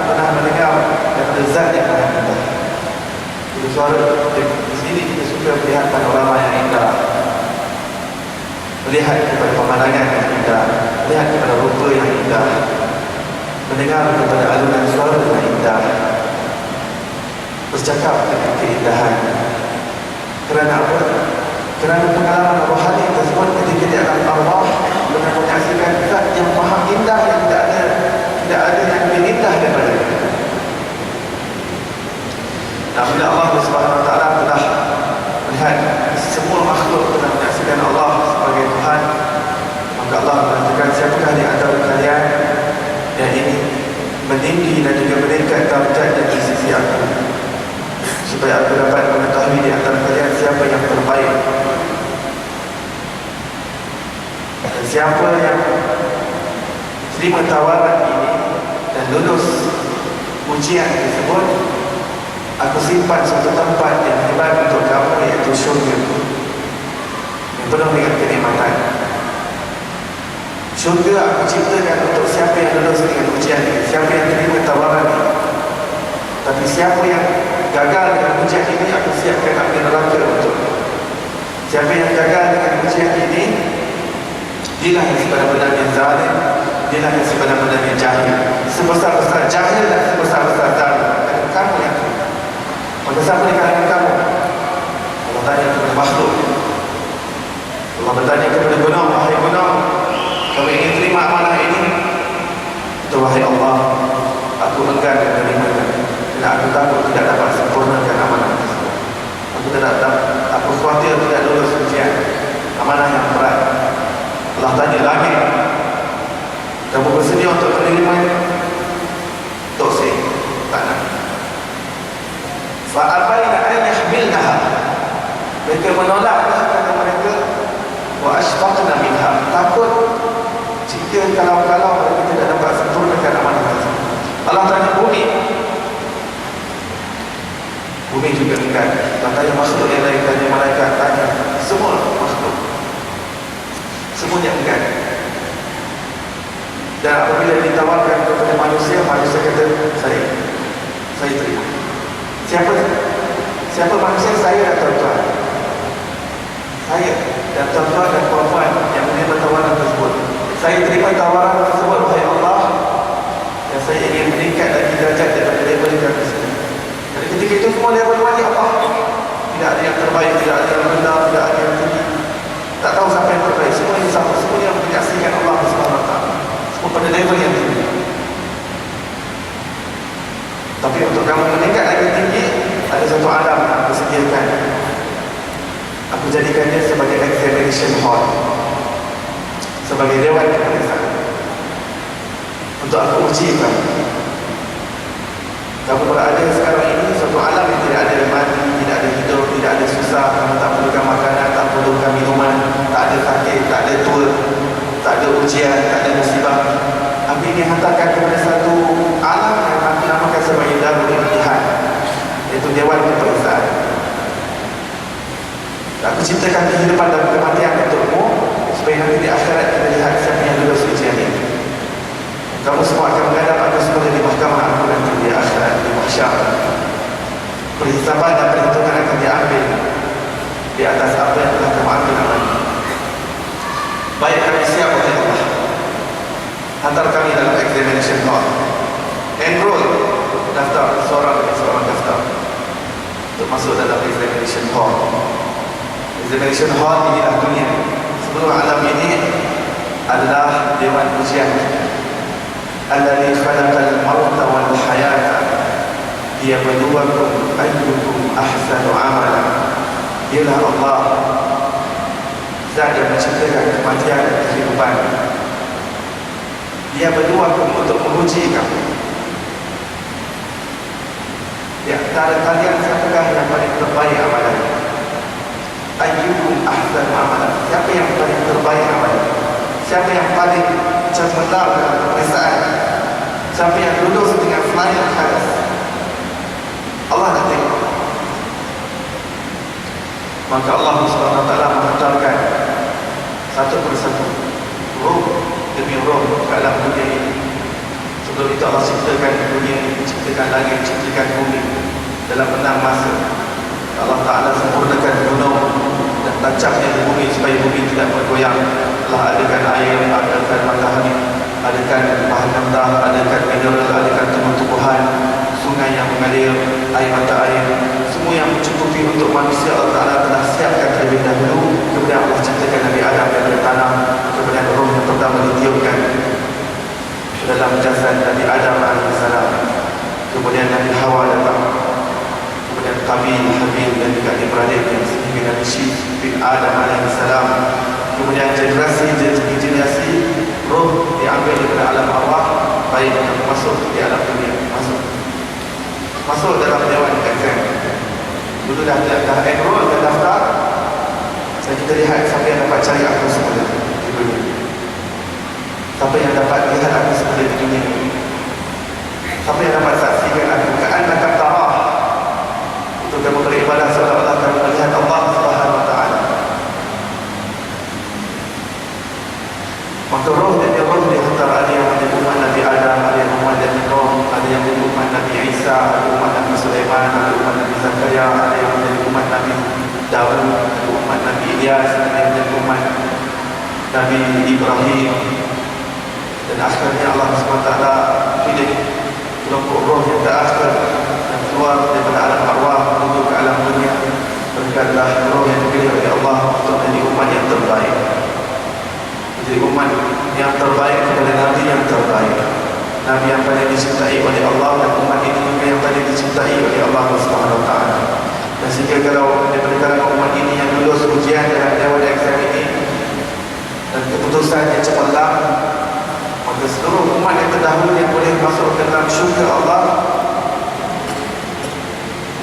Speaker 2: pernah mendengar daripada zat yang paling indah. Itu suara di sini kita suka melihat panorama yang indah, melihat kepada pemandangan yang indah, melihat kepada rupa yang indah, mendengar kepada alunan suara yang indah, bercakap dengan keindahan. Kerana apa? Kerana pengalaman rohani tersebut ketika di alam Allah pernah menyaksikan zat yang maha indah, yang tidak ada yang lebih indah daripada itu. Dan bila Allah Subhanahu Wa Taala telah melihat semua makhluk telah menyaksikan Allah sebagai Tuhan, maka Allah mengatakan, siapakah di antara kalian yang ini meninggi dan juga meningkat darjatnya di sisi aku, supaya aku dapat mengetahui di antara kalian siapa yang terbaik dan siapa yang terima tawaran ini dan lulus ujian tersebut. Aku simpan suatu tempat yang hebat untuk kamu, iaitu syurga yang penuh dengan kenikmatan. Syurga aku ciptakan untuk siapa yang lulus dengan ujian ini, siapa yang terima tawaran ini. Tapi siapa yang gagal dengan ujian ini, aku siapkan api neraka untuk. Siapa yang gagal dengan ujian ini, dialah yang sebenar-benarnya zalim, dialah yang sebenar-benarnya jahil. Sebesar-besar jahil dan sebesar-besar zalim, kamu yang terima. Maka siapa di kalangan kamu? Allah tanya kepada makhluk. Allah bertanya kepada gunung, wahai gunung, kamu ingin terima amanah ini? Itu wahai Allah, aku enggan menerimanya. Kerana aku takut tidak dapat sempurnakan amanah tersebut. Aku khawatir tidak lulus ujian amanah yang berat. Allah tanya langit, kamu bersedia untuk menerimanya? Mereka menolak kata mereka, wa ashfaqna minha, takut jika kalau mereka tidak dapat sempurnakan amanah tersebut. Allah tanya bumi juga enggan. Tanya makhluk yang lain, tanya malaikat, tanya semua makhluk, semuanya enggan. Dan apabila ditawarkan kepada manusia kata, saya terima. Siapa manusia? Saya dan tuan-tuan. Saya dan tuan-tuan dan puan-puan yang menerima tawaran tersebut. Saya terima tawaran tersebut, wahai Allah, dan saya ingin meningkat lagi derajat daripada level yang tersebut. Jadi ketika itu semua level wali Allah. Tidak ada yang terbaik, tidak ada yang benar, tidak ada yang tinggi. Tak tahu siapa yang terbaik. Semua yang sama, semua yang menyaksikan Allah SWT. Semua pada level yang tinggi. Tapi untuk kamu meningkat lagi tinggi, ada satu alam yang aku sediakan. Aku jadikannya sebagai examination hall, sebagai dewan pemeriksaan, untuk aku uji kamu. Kamu berada sekarang ini suatu alam yang tidak ada mati, tidak ada hidup, tidak ada susah. Kamu tak perlukan makanan, tak perlukan minuman, tak ada sakit, tak ada tua, tak ada ujian, tak ada musibah. Aku ingin hantarkan kepada satu alam yang aku namakan sebagai Darul Imtihan, iaitu dewan pemeriksaan. Aku ciptakan kehidupan dan kematian untukmu, supaya nanti di akhirat kita lihat siapa yang lulus ujian ini. Kamu semua akan menghadap aku semula di mahkamah aku nanti di akhirat, di mahsyar. Perhisaban dan perhitungan akan diambil di atas apa yang telah kamu ambil amal. Baik, kami siap oleh Allah. Hantar kami dalam examination hall. Enroll, daftar seorang daftar untuk masuk dalam examination hall. Examination hall inilah dunia. Seluruh alam ini adalah dewan ujian. Alladzi khalaqal mauta wal hayata liyabluwakum ayyukum ahsanu amala. Dialah Allah, Zat yang menciptakan kematian dan kehidupan. Dia berduakum untuk menguji kamu. Di antara kalian siapakah yang paling terbaik amalan? Ayyukum ahsanu amalan. Siapa yang paling terbaik amalan? Siapa yang paling cemerlang dalam pemeriksaan? Siapa yang lulus dengan flying colors? Allah nak tengok. Maka Allah SWT menghantarkan satu persatu roh demi roh ke alam dunia ini. Sebelum itu Allah ciptakan dunia ini, ciptakan langit, ciptakan bumi. Dalam benang masa Allah Ta'ala sempurnakan gunung dan tancapnya di bumi supaya bumi tidak bergoyang. Allah adakan air, adakan matahari, adakan bahan mentah, adakan mineral, adakan tumbuh-tumbuhan, sungai yang mengalir, air mata air, semua yang mencukupi untuk manusia Allah Ta'ala telah siapkan terlebih dahulu. Kemudian Allah ciptakan Nabi Adam dari tanah. Kemudian roh yang pertama ditiupkan ke dalam jasad Nabi Adam AS. Kemudian Nabi Hawa datang. Kemudian Qabil, Habil dan juga Ibrahim yang sehingga Nabi Syith bin Adam AS. Kemudian generasi roh diambil daripada alam arwah. Baik, masuk di alam dunia, masuk dalam dewan exam. Dulu dah enroll, dah daftar, dan kita lihat siapa yang dapat cari aku semula di dunia, siapa yang dapat lihat aku semula di dunia, siapa yang dapat saksikan aku. Ka'annaka tarah, untuk kamu beribadah seolah-olah kamu melihat Allah Subhanahu Wa Taala. Maka roh dan roh dihantar. Ada yang menjadi umat Nabi Adam, ada yang umat Nabi Nuh, ada yang menjadi umat Nabi Isa, ada umat Nabi Sulaiman, ada umat Nabi Zakaria, ada yang menjadi umat Nabi Daud, ada umat Nabi Ilyas, ada yang menjadi umat Nabi Ibrahim. Dan akhirnya Allah SWT pilih kelompok roh yang terakhir yang keluar daripada alam arwah menuju ke alam dunia. Mereka adalah roh yang dipilih oleh Allah untuk menjadi umat yang terbaik, menjadi umat yang terbaik kepada Nabi yang terbaik, Nabi yang paling dicintai oleh Allah, dan umat ini juga yang paling dicintai oleh Allah Subhanahu Wa Taala. Dan sehingga kalau daripada kalangan umat ini yang lulus ujian dalam dewan exam ini dan keputusan yang cemerlang, maka seluruh umat yang terdahulu yang boleh masuk ke dalam syurga Allah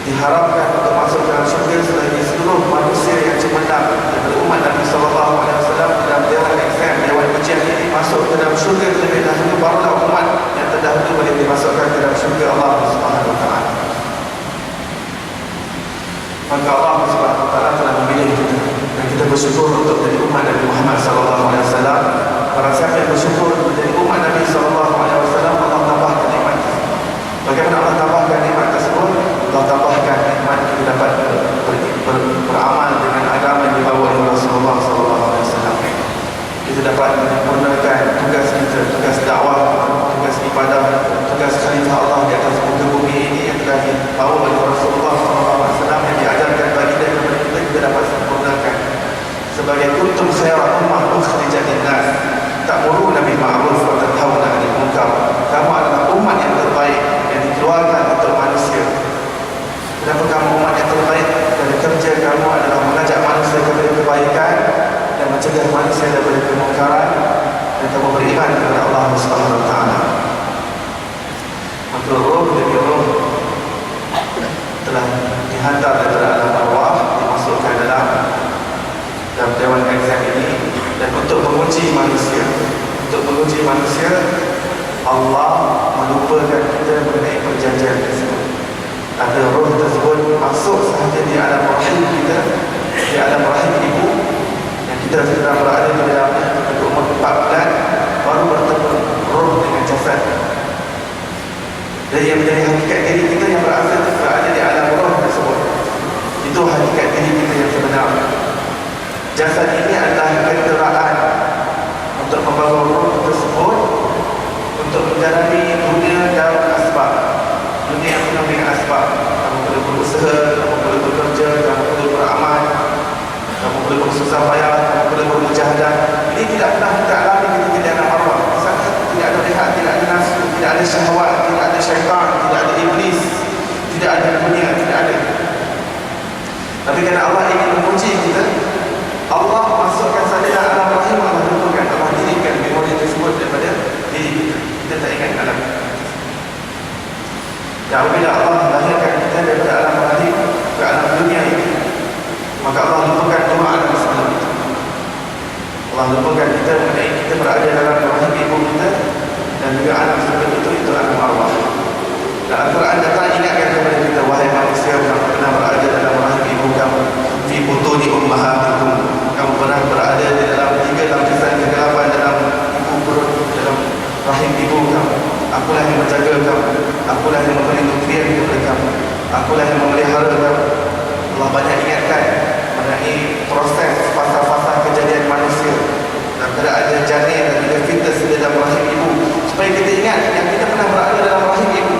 Speaker 2: diharapkan untuk masuk ke dalam syurga selagi seluruh manusia yang daripada umat Nabi SAW dalam dewan exam, dewan ujian ini masuk ke dalam syurga terlebih dahulu, barulah umat yang terdahulu boleh dimasukkan ke dalam syurga Allah Subhanahu Wa Taala. Maka Allah Subhanahu Wa Taala telah memilih kita dan kita bersyukur untuk menjadi umat Nabi Muhammad SAW. Barang siapa yang bersyukur menjadi umat Nabi SAW, Allah tambahkan nikmat. Bagaimana Allah tambahkan nikmat tersebut? Allah tambahkan nikmat kita dapat beramal dengan agama yang dibawa oleh Rasulullah SAW. Kita dapat menyempurnakan tugas kita, tugas dakwah, tugas ibadah, tugas khalifah Allah di atas muka bumi ini yang telah dibawa oleh Rasulullah SAW, yang diajarkan baginda kepada kita, kita dapat sempurnakan sebagai kuntum khairat ummah ukhrijat linnas ta'muruna bil ma'ruf wa tanhauna 'anil munkar. Kamu adalah umat yang terbaik yang dikeluarkan untuk manusia. Kenapa kamu umat yang terbaik? Kerana kerja kamu adalah mengajak manusia kepada kebaikan dan mencegah manusia daripada kemungkaran, dan kamu beriman kepada Allah Subhanahu Wa Taala. Maka roh demi roh telah dihantar daripada alam arwah, dimasukkan dalam dewan exam ini, dan untuk menguji manusia, Allah melupakan kita mengenai perjanjian tersebut. Ada roh tersebut masuk sahaja di alam rahim kita, di alam rahim ibu, yang kita sedang berada di dalamnya untuk umur 4 bulan, baru bertemu roh dengan jasad. Dan yang menjadi hakikat diri kita yang berada di alam roh tersebut, itu hakikat diri kita yang sebenar. Jasad ini adalah kenderaan untuk membawa roh tersebut untuk menjalani dunia dalam asbab. Dunia yang penuh dengan asbab. Kamu perlu berusaha, kamu perlu bekerja, kamu perlu beramal, kamu perlu bersusah payah, kamu perlu bermujahadah. Ini tidak pernah kita alami ketika di dalam arwah. Misalnya tidak ada lihat, tidak ada nafsu, tidak ada syahwat, tidak ada syaitan, tidak ada iblis, tidak ada dunia, tidak ada. Tapi kerana Allah ingin menguji kita, Allah masukkan saja dalam alam rahim, Allah lupakan, Allah dirikan memori tersebut daripada diri kita. Kita tak ingat alam. Dan apabila Allah lahirkan kita daripada alam rahim ke alam dunia ini, maka Allah lupakan dua alam sebelum itu. Allah lupakan kita mengenai kita berada dalam rahim ibu kita, dan juga alam sebelum itu alam arwah. Dan Al-Quran datang ingatkan kepada kita, wahai manusia yang pernah berada dalam rahim ibu kamu, fi butuni ummahatikum, kamu pernah berada di dalam 3 lapisan kegelapan dalam ibu perut, dalam rahim ibu kamu. Akulah yang menjaga kamu, akulah yang memberi nutrien kepada kamu, akulah yang memelihara kamu. Allah banyak ingatkan mengenai proses fasa-fasa kejadian manusia, dan tidak ada janin dan tidak fetus di dalam rahim ibu, supaya kita ingat yang kita pernah berada dalam rahim ibu.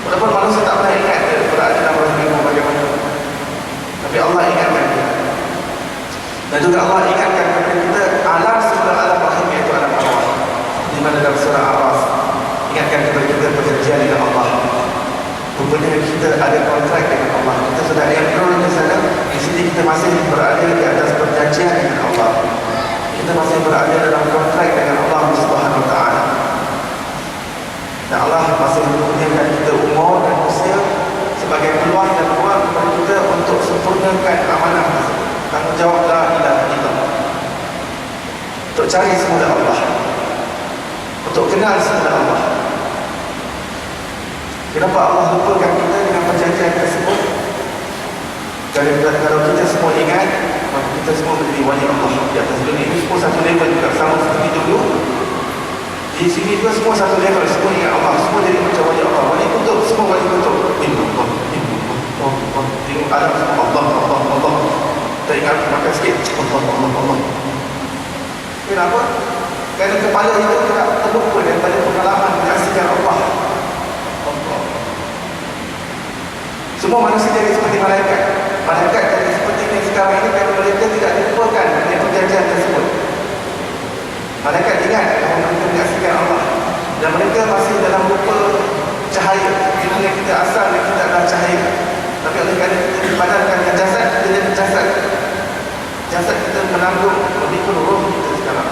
Speaker 2: Walaupun manusia tak pernah ingat berada dalam rahim ibu bagaimana, tapi Allah ingatkan kita. Dan juga Allah ingatkan kepada kita alam sebelum alam rahim, iaitu alam arwah, di mana dalam surah Al-Araf ingatkan kepada kita perjanjian dengan Allah. Rupanya kita ada kontrak dengan Allah. Kita sudah enroll di sana. Di sini kita masih berada di atas perjanjian dengan Allah. Kita masih berada dalam kontrak dengan Allah Subhanahu Wa Taala. Dan Allah masih mempunyai kita umur dan usia sebagai peluang dan ruang kepada kita untuk sempurnakan amanah tersebut. Tanggungjawab la ilaha illallah, untuk cari semula Allah, untuk kenal semula Allah. Kenapa Allah lupakan kita dengan perjanjian tersebut? Kalau kita semua ingat, maka kita semua menjadi wali Allah di atas dunia ini. Semua satu level juga, sama seperti dulu. Di sini juga semua satu level, semua ingat Allah, semua jadi macam wali Allah. Wali kutub, semua wali kutub. Allah, tengok alam semua Allah. Kita ingat makan sikit, Allah. Kenapa? Kerana kepala itu tidak terlupa daripada pengalaman menyaksikan Allah. Semua manusia jadi seperti malaikat. Malaikat jadi seperti ini sekarang ini kerana mereka tidak dilupakan dengan perjanjian tersebut. Malaikat ingat bahawa mereka menyaksikan Allah, dan mereka masih dalam rupa cahaya, di mana kita asal dan kita adalah cahaya. Tapi oleh kerana kita dipadankan dengan jasad, kita jadi jasad. Jasad kita menanggung memikul roh kita sekarang,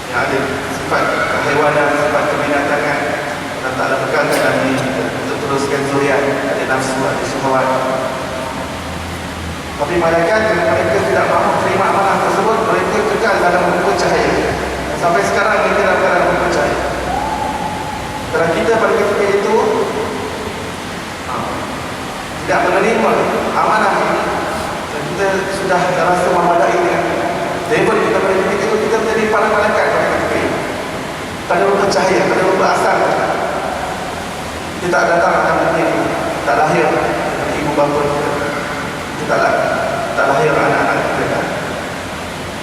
Speaker 2: yang ada sifat kehewanan, sifat kebinatangan, dan tak ada bekal lagi untuk teruskan zuriat, ada nafsu, ada syahwat. Tapi malaikat mereka tidak mahu terima amanah tersebut, mereka kekal dalam muka cahaya. Dan sampai sekarang mereka dalam keadaan muka cahaya. Kalau kita pada ketika itu tidak menerima amanah ini, dan kita sudah rasa memadai dengan level kita pada ketika itu, kita menjadi para malaikat pada ketika itu. Tak ada rupa cahaya, tak ada rupa asal. Kita tak datang akan dunia ini, tak lahir dari ibu bapa kita. Kita tak lahir anak-anak kita.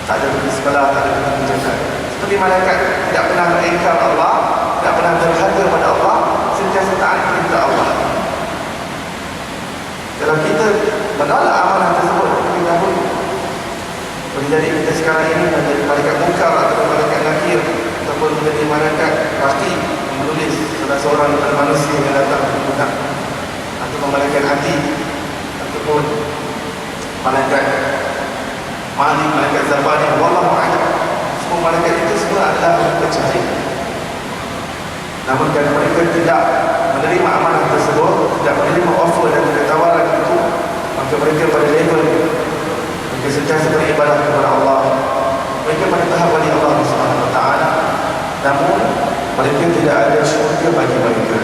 Speaker 2: Tak ada pergi sekolah, tak ada pergi kerja. Seperti malaikat tidak pernah mengingkar Allah, tidak pernah derhaka pada Allah, sentiasa taat kepada Allah. Kalau kita menolak amanah tersebut terlebih dahulu, boleh jadi kita sekarang ini menjadi malaikat munkar atau malaikat nakir, ataupun menjadi malaikat pasti menulis salah seorang daripada manusia yang datang berguna, atau malaikat hati, ataupun malaikat Malik, malaikat Zabani, wallahu a'lam. Semua malaikat itu semua adalah bercahaya. Namun kalau mereka tidak menerima amanah tersebut, tidak menerima offer dan tawaran itu, maka mereka pada level mereka sentiasa beribadah kepada Allah, mereka pada tahap wali Allah Subhanahu Wa Taala. Namun mereka tidak ada syurga bagi mereka,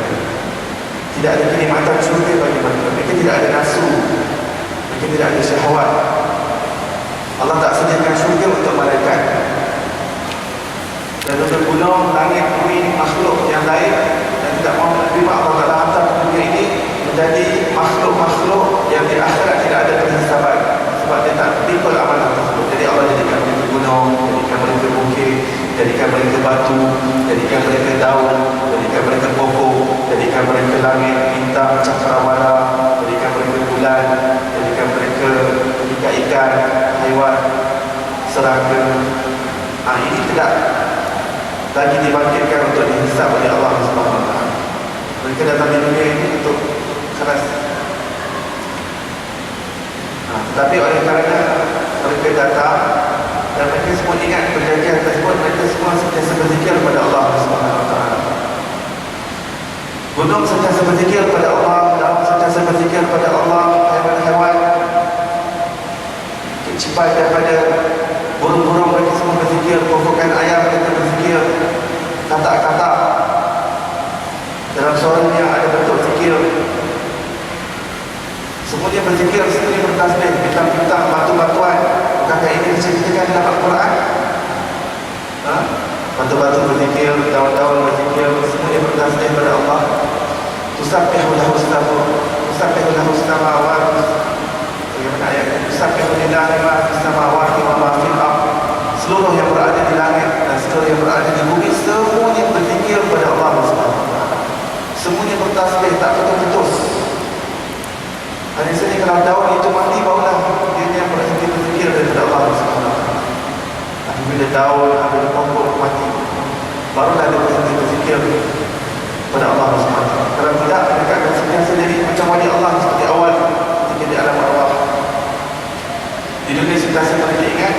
Speaker 2: tidak ada kenikmatan syurga bagi mereka. Mereka tidak ada nafsu, mereka tidak ada syahwat. Allah tak sediakan syurga untuk malaikat. Dan untuk gunung, langit, bumi, makhluk yang lain yang tidak mahu menerima Allah Ta'ala hantar ke dunia ini menjadi makhluk-makhluk yang di akhirat tidak ada perhisaban, sebab dia tak pikul amanah tersebut. Jadi Allah jadikan mereka gunung, jadikan mereka bukit, jadikan mereka batu, jadikan mereka daun, jadikan mereka pokok, jadikan mereka langit, bintang, cakrawala, jadikan mereka bulan, jadikan mereka ikan-ikan, haiwan, serangga. Ini tidak lagi dibangkitkan untuk dihisab oleh Allah Subhanahu Wa Taala. Mereka datang di dunia ini untuk keras. Tetapi oleh kerana mereka datang dan mereka semua ingat perjanjian tersebut, mereka semua sentiasa berzikir kepada Allah Subhanahu Wa Taala. Gunung sentiasa berzikir kepada Allah, daun sentiasa berzikir kepada Allah, haiwan-haiwan kecipat daripada burung-burung mereka semua berzikir, pokok-pokok ayam mereka berzikir, katak-katak dalam suaranya ada bentuk zikir, semuanya berzikir, semuanya bertasbih, bintang-bintang, batu-batuan. Bukankah ini diceritakan dalam Al-Quran? Batu-batu berzikir, daun-daun berzikir, semuanya bertasbih kepada Allah. Tusabbihu lahu samawati, bagaimana ayat ini? Tusabbihu lillahi ma fis samawati wa ma fil ardh. Seluruh yang berada di langit dan seluruh yang berada di bumi, semuanya berzikir kepada Allah Subhanahu Wa Taala. Semuanya bertasbih, tak putus-putus. Hari ini kalau daun itu mati, barulah dia berhenti berzikir daripada Allah Subhanahu Wa Taala. Apabila daun, apabila pokok mati, barulah dia berhenti berzikir kepada Allah Subhanahu Wa Taala. Kalau tidak, mereka akan sentiasa jadi macam wali Allah seperti awal ketika di alam arwah. Di dunia sentiasa mereka ingat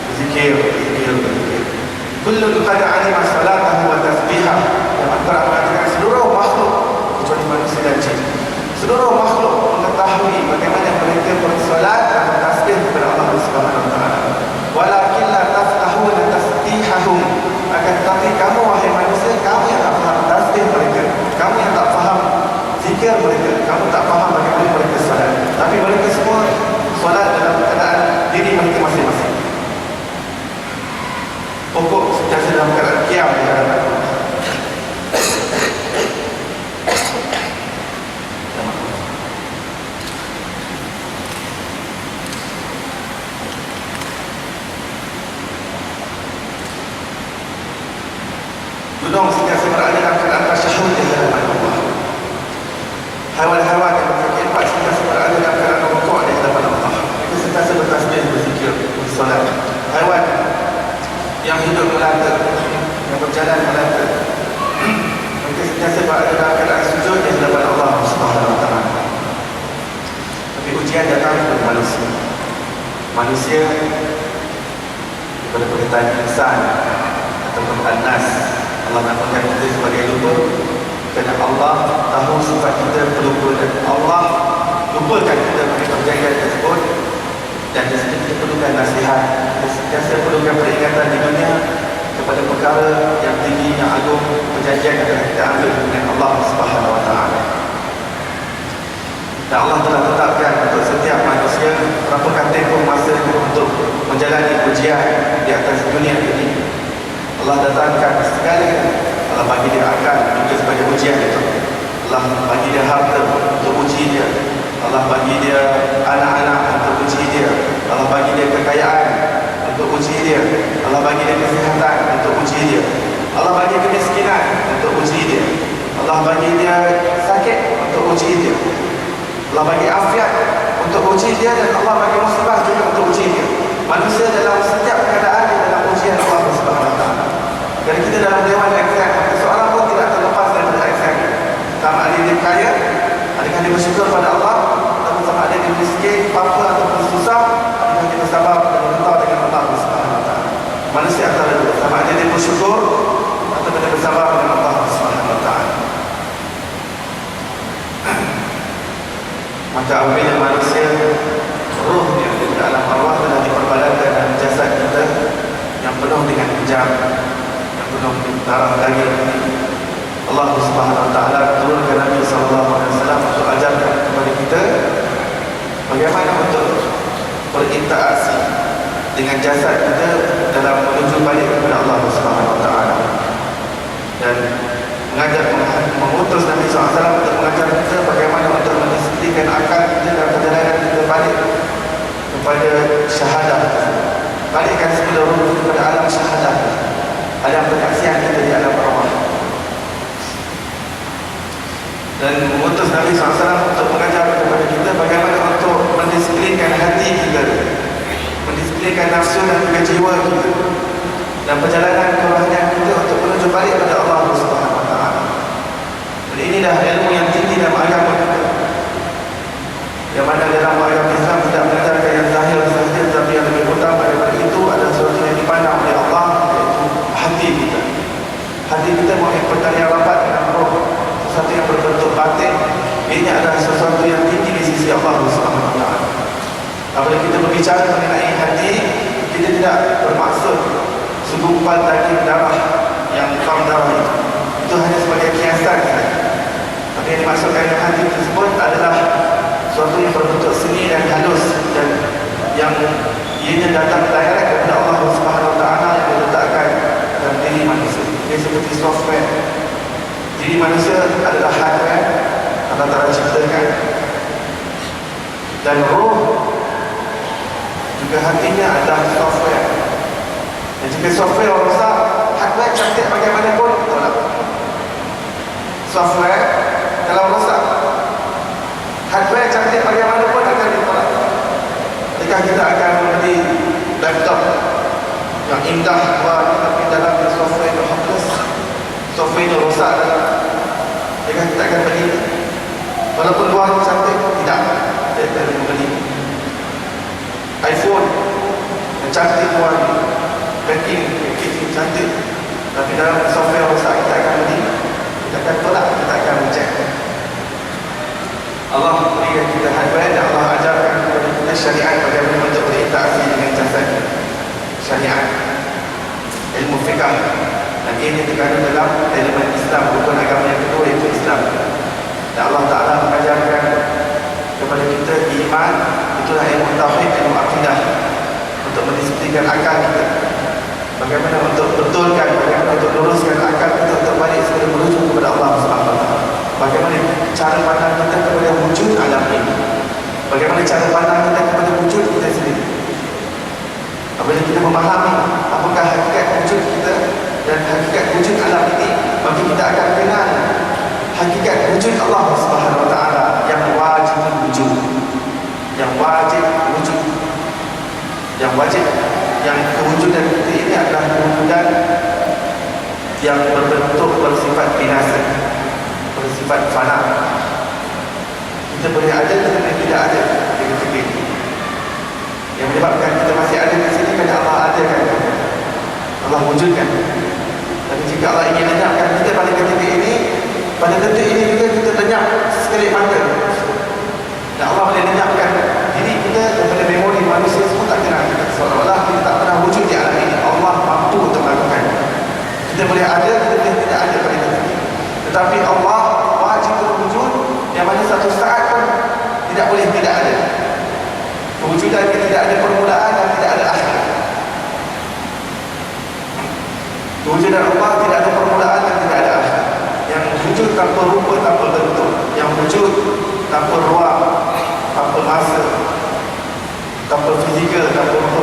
Speaker 2: berzikir. Kullu qad alima salatahu wa tasbihah. Yang Al-Quran mengatakan seluruh makhluk kecuali manusia dan jin, seluruh makhluk mengetahui bagaimana mereka bersolat dan bertasbih kepada Allah Subhanahu Wa Taala. Walakin la tafqahuna tasbihahum. Akan tetapi kamu wahai manusia, kamu yang tak faham tasbih mereka, kamu yang tak faham zikir mereka, kamu tak faham bagaimana mereka solat. Tapi mereka semua solat dalam keadaan diri mereka masing-masing. Pokok sentiasa dalam keadaan kiam di hadapan Allah. Gunung sentiasa berada dalam keadaan tasyahud di hadapan Allah. Haiwan-haiwan yang berkaki empat sentiasa berada dalam keadaan rukuk di hadapan Allah. Mereka sentiasa bertasbih, berzikir, bersolat. Haiwan yang hidup melata, yang berjalan melata, mereka sentiasa berada dalam keadaan sujud di hadapan Allah Subhanahu Wa Taala. Tapi ujian datang kepada manusia. Manusia daripada perkataan insan ataupun an-nas, Allah namakan kita sebagai lupa, kerana Allah tahu sifat kita pelupa dan Allah lupakan kita mengenai perjanjian tersebut. Dan di situ kita perlukan nasihat, kita perlukan peringatan di dunia kepada perkara yang tinggi, yang agung. Perjanjian adalah kita ambil dengan Allah Subhanahu Wa Taala. Dan Allah telah tetapkan untuk setiap manusia berapakah tempoh masa untuk menjalani ujian di atas dunia ini. Allah datangkan segala, Allah bagi dia akal juga sebagai ujian itu. Allah bagi dia harta untuk uji dia. Allah bagi dia anak-anak untuk uji dia. Allah bagi dia kekayaan untuk uji dia. Allah bagi dia kesihatan untuk uji dia. Allah bagi kemiskinan untuk uji dia. Allah bagi dia sakit untuk uji dia. Allah bagi afiat untuk uji dia, dan Allah bagi musibah juga untuk uji dia. Manusia dalam setiap keadaan dia dalam ujian Allah Subhanahu Wa Taala. Dan kita dalam dewan exam, seorang pun tidak terlepas daripada exam. Sama ada dia kaya, adakah dia bersyukur pada Allah, atau sama ada dia miskin, apa ataupun susah, adakah dia bersabar dan berdoa dengan Allah Subhanahu Wa Taala. Manusia antara dua, sama ada dia bersyukur atau dia bersabar dengan Allah Subhanahu Wa Taala. Maka apabila manusia rohnya di dalam arwah telah diperbadankan dalam jasad kita yang penuh dengan kejam, yang penuh dengan darah daging, Allah Subhanahu Wa Taala turunkan Nabi sallallahu alaihi wasallam untuk ajarkan kepada kita bagaimana untuk berinteraksi dengan jasad kita dalam menuju balik kepada Allah Subhanahu Wa Taala, dan mengutus Nabi SAW untuk mengajar kita bagaimana untuk mendisiplinkan akal kita dalam perjalanan kita balik kepada syahadah, balikkan segala ruh kepada alam syahadah, alam penyaksian kita di alam arwah. Dan mengutus Nabi SAW untuk mengajar kepada kita bagaimana untuk mendisiplinkan hati kita, mendisiplinkan nafsu dan juga jiwa kita, dan perjalanan kerohanian kita untuk menuju balik kepada Allah Subhanahu Wa Taala. Dan inilah ilmu yang tinggi dalam agama kita, yang mana dalam agama Islam tidak mengajarkan yang zahir sahaja, tapi yang lebih utama daripada itu adalah sesuatu yang dipandang oleh Allah, iaitu hati kita. Hati kita mempunyai pertalian rapat dengan roh, sesuatu yang berbentuk batin. Ini adalah sesuatu yang tinggi di sisi Allah Subhanahu Wa Taala. Apabila kita berbicara mengenai hati, kita tidak bermaksud segumpal daging darah yang faham darah itu hanya sebagai kiasan saja. Tapi yang dimaksudkan dengan hati tersebut adalah sesuatu yang berbentuk seni dan halus, dan yang ianya datang direct daripada Allah Subhanahu Wa Taala yang diletakkan dalam diri manusia. Dia seperti software. Diri manusia adalah hardware Allah Ta'ala ciptakan, dan roh juga hatinya adalah software. Dan jika software rosak, hardware cantik bagaimanapun tolak. Software kalau rosak, hardware cantik bagaimanapun akan ditolak. Adakah kita akan membeli laptop yang indah tapi dalam software itu hopeless, software itu rosak, adakah kita akan beli? Walaupun luar cantik, tidak, kita akan membeli iPhone yang cantik luar, packing cantik, tapi dalam software rosak, kita akan beli? Kita akan tolak, kita akan reject. Allah berikan kita hardware, dan Allah ajarkan kepada kita syariat bagaimana untuk berinteraksi dengan jasad. Syariat, ilmu fiqah, dan ini terkandung dalam elemen Islam, rukun agama yang kedua, iaitu Islam. Dan Allah Ta'ala mengajarkan kepada kita iman, itulah ilmu tauhid, ilmu akidah, untuk mendisiplinkan akal kita, bagaimana untuk betulkan, bagaimana untuk luruskan akal kita untuk balik segera menuju kepada Allah Subhanahu Wa Taala. Bagaimana cara pandang kita kepada wujud alam ini, bagaimana cara pandang kita kepada wujud kita sendiri. Apabila kita memahami apakah hakikat wujud kita dan hakikat wujud alam ini, maka kita akan kenal hakikat wujud Allah Subhanahu Wa Taala yang wajib wujud, yang wajib wujud, yang wajib, yang kewujudan kita ini adalah kewujudan yang berbentuk bersifat binasa, bersifat fana. Kita boleh ada tetapi tidak ada di ketika ini. Yang menyebabkan kita masih ada di sini kerana Allah adakan, Allah wujudkan. Tapi jika Allah ingin lenyapkan kita pada ketika ini, pada detik ini juga kita lenyap sekali mata. Dan Allah boleh lenyapkan diri kita daripada memori manusia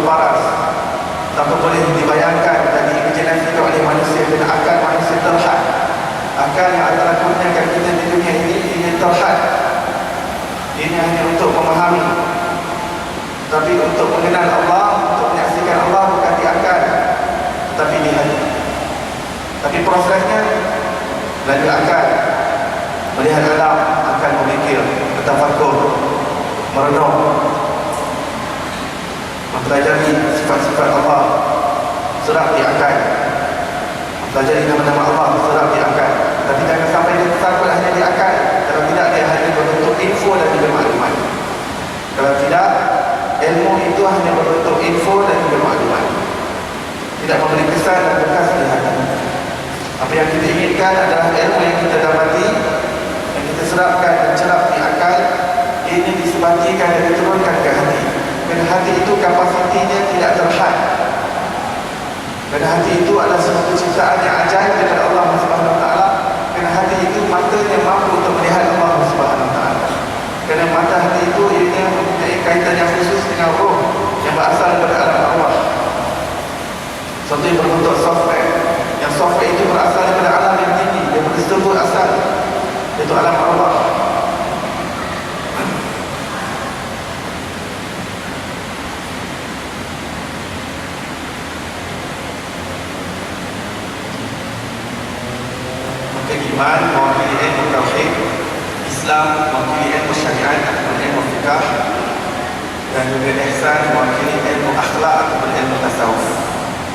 Speaker 2: paras. Tanpa boleh dibayangkan dan diimajinasikan oleh manusia, kerana akal manusia terhad. Akal yang Allah kurniakan kita di dunia ini terhad. Ini hanya untuk memahami. Tapi untuk mengenal Allah, untuk menyaksikan Allah bukan di akal, tapi di hati. Tapi prosesnya melalui akal. Melihat alam, akan memikir, bertafakur, merenung, mempelajari sifat-sifat Allah, serap di akal. Mempelajari nama-nama Allah, serap di akal. Tapi jangan sampai dia tersangkut hanya di akal. Kalau tidak, dia hanya berbentuk info dan juga maklumat. Kalau tidak, ilmu itu hanya berbentuk info dan juga maklumat, tidak memberi kesan dan bekas di hati. Apa yang kita inginkan adalah ilmu yang kita dapati, yang kita serapkan dan cerap di akal, ini disebatikan dan diturunkan ke hati. Kerana hati itu kapasitinya tidak terhad. Kerana hati itu adalah sesuatu ciptaan yang ajaib daripada Allah Subhanahu Wa Taala. Kerana hati itu matanya mampu untuk melihat Allah Subhanahu Wa Taala. Kerana mata hati itu ianya mempunyai kaitan yang khusus dengan roh yang berasal daripada alam Allah. Satu yang berbentuk software. Yang software itu berasal daripada alam yang tinggi, daripada struktur asal, iaitu alam Allah. Maka iman mewakili ilmu tauhid, Islam mewakili ilmu syariat atau ilmu fiqh, dan juga ihsan mewakili ilmu akhlak atau ilmu tasawuf.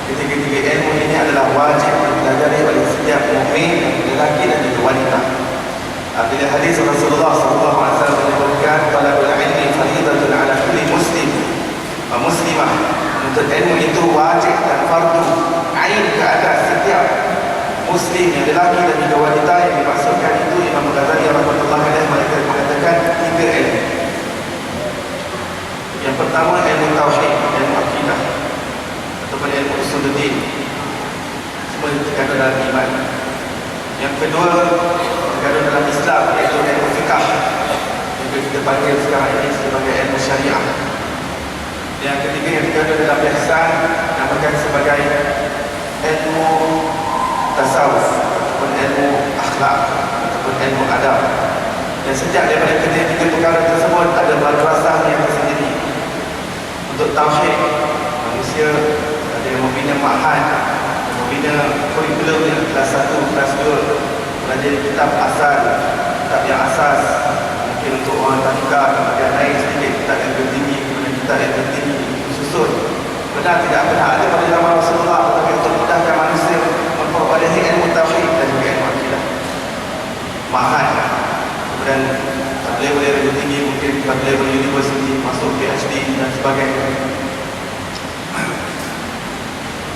Speaker 2: Ketiga-tiga ilmu ini adalah wajib dipelajari oleh setiap mukmin, lelaki dan juga wanita. Bila hadis Rasulullah SAW menyebutkan talabul ilmi fardhatun ala kulli muslim wa muslimah. Menuntut ilmu itu wajib dan fardu ain ke atas setiap muslim yang lelaki dan juga wanita. Yang dimaksudkan itu Imam Ghazali rahmatullahi alaih mengatakan tiga ilmu. Yang pertama ilmu tauhid, ilmu akidah ataupun ilmu usuluddin, semua terkandung dalam iman. Yang kedua terkandung dalam Islam, iaitu ilmu fiqh, yang kita panggil sekarang ini sebagai ilmu syariah. Yang ketiga yang terkandung dalam ihsan, namakan sebagai ilmu tasawuf ataupun ilmu akhlak ataupun ilmu adab. Dan sejak daripada ketiga perkara tersebut ada madrasah yang tersendiri. Untuk tauhid, manusia ada yang membina ma'had, membina kurikulum yang kelas 1, kelas 2, belajar kitab asal, kitab yang asas. Mungkin untuk orang tariqah agak naik sedikit, kitab yang tertinggi, kemudian kitab yang tertinggi susun. Benar tidak benar ada pada zaman Rasulullah, tetapi untuk mudahkan manusia memperolehi ilmu tauhid dan juga ilmu akidah. Ma'had, kemudian level yang tinggi, mungkin pada level universiti, masuk PhD dan sebagainya.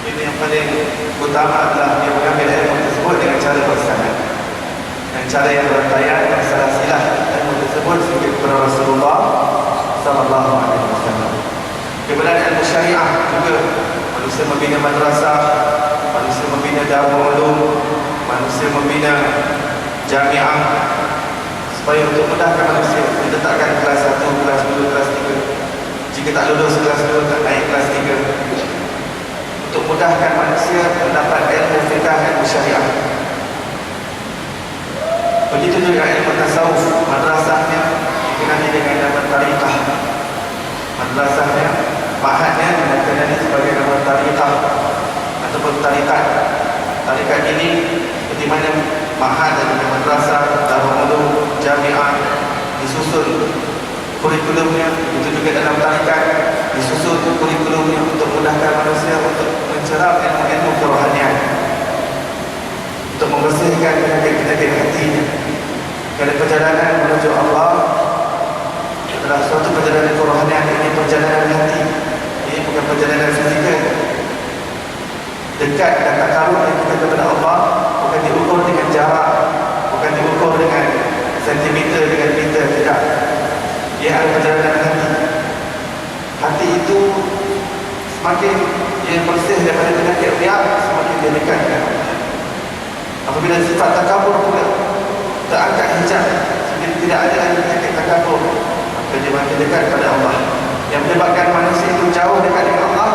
Speaker 2: Ini yang paling utama adalah dia mengambil ilmu tersebut dengan cara bersanad, dengan cara yang bertayang dan salah silah ilmu tersebut sehingga kepada Rasulullah sallallahu alaihi wasallam. Kemudian ilmu syariah juga, manusia membina madrasah, manusia membina darul ulum, manusia membina jamiah, supaya untuk mudahkan manusia diletakkan kelas 1, kelas 2, kelas 3. Jika tak lulus kelas 2, tak naik kelas 3. Untuk mudahkan manusia mendapat ilmu fiqh, ilmu syariah. Begitu juga ilmu tasawuf, madrasahnya dikenali dengan nama tariqah. Madrasahnya, ma'hadnya dikenali sebagai nama tariqah ataupun tariqat. Tariqat ini seperti mana ma'had dan madrasah, darul ulum, jamiah disusun kurikulumnya, itu juga dalam tarikat disusun kurikulumnya untuk mudahkan manusia untuk mencerap ilmu-ilmu kerohanian, untuk membersihkan penyakit-penyakit hatinya. Kerana perjalanan menuju Allah adalah suatu perjalanan kerohanian, ini perjalanan hati, ini bukan perjalanan fizikal. Dekat dan takarub kita kepada Allah bukan diukur dengan jarak, bukan diukur dengan sentimeter, dengan meter, tidak. Ia adalah perjalanan hati. Hati itu semakin dia bersih daripada penyakit riak, semakin dia dekat dengan Allah. Apabila sifat takabur pula terangkat hijab, sehingga tidak ada lagi penyakit takabur, maka dia makin dekat kepada Allah. Yang menyebabkan manusia itu jauh dekat dengan Allah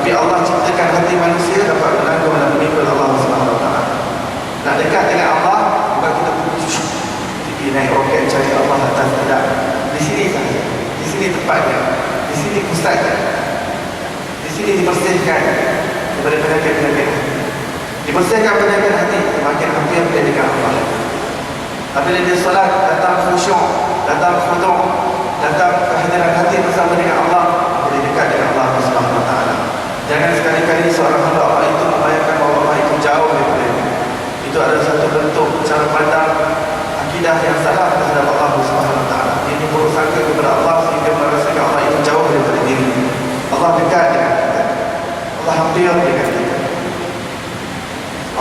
Speaker 2: Tapi Allah ciptakan hati manusia dapat menanggung dan mengikut Allah Subhanahu Wa Taala. Nak dekat dengan Allah, bukan kita pergi naik roket cari Allah atas, tidak. Di sini saja, di sini tempatnya, di sini pusatnya, di sini dibersihkan daripada penyakit-penyakit. Dibersihkan penyakit hati, makin hampir dia dengan Allah. Apabila dia solat, datang khusyuk, datang khudu', datang kehadiran hati bersama dengan Allah, dia dekat dengan Allah Subhanahu Wa Taala. Jangan sekali-kali seorang hamba Allah itu membayangkan bahawa Allah itu jauh daripada dia. Itu adalah satu bentuk cara pandang akidah yang salah terhadap Allah Subhanahu Wa Taala. Ini buruk sangka kepada Allah sehingga merasakan Allah itu jauh daripada diri. Allah dekat dengan kita. Allah hampir dengan kita.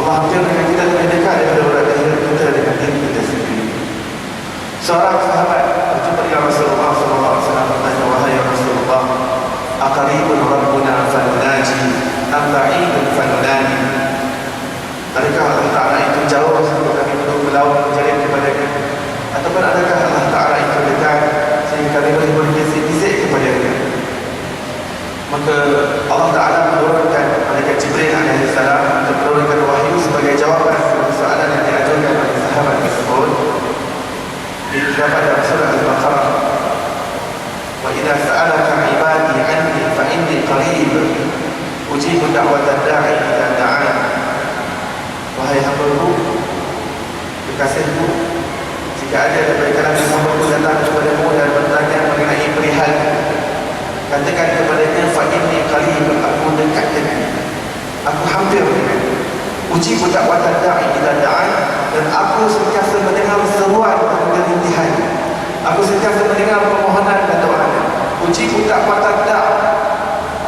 Speaker 2: Allah hampir dengan kita lebih dekat daripada orang kita dengan diri kita sendiri. Seorang sahabat berjumpa dengan Rasulullah SAW bertanya, wahai Rasulullah, aqaribun rabbuna fanunaji am ba'idun fanunani? Adakah Allah Ta'ala itu jauh sehingga kami perlu berlawan menjadi kepadanya? Ataupun adakah Allah Ta'ala itu dekat sehingga kami boleh berbisik-bisik kepadanya? Maka Allah Ta'ala menurunkan malaikat Jibril AS untuk menurunkan wahyu sebagai jawapan soalan yang diajukan oleh sahabat tersebut. Didapat dalam surah Al-Baqarah, wa idza sa'alaka 'ibadi 'anni fa inni qarib ujibu da'watad da'i idza da'an. Wahai hamba-Ku, kekasihku, jika ada daripada kalangan hamba-Ku datang kepadamu dan bertanya mengenai perihal, katakan kepadanya, fa inni qarib, aku dekat dengannya, aku hampir dengannya. Ujibu da'watad da'i idza da'an, dan aku sentiasa mendengar seruan dan kerintihan. Aku sentiasa mendengar permohonan dan doanya. Ujibu da'watad da'i,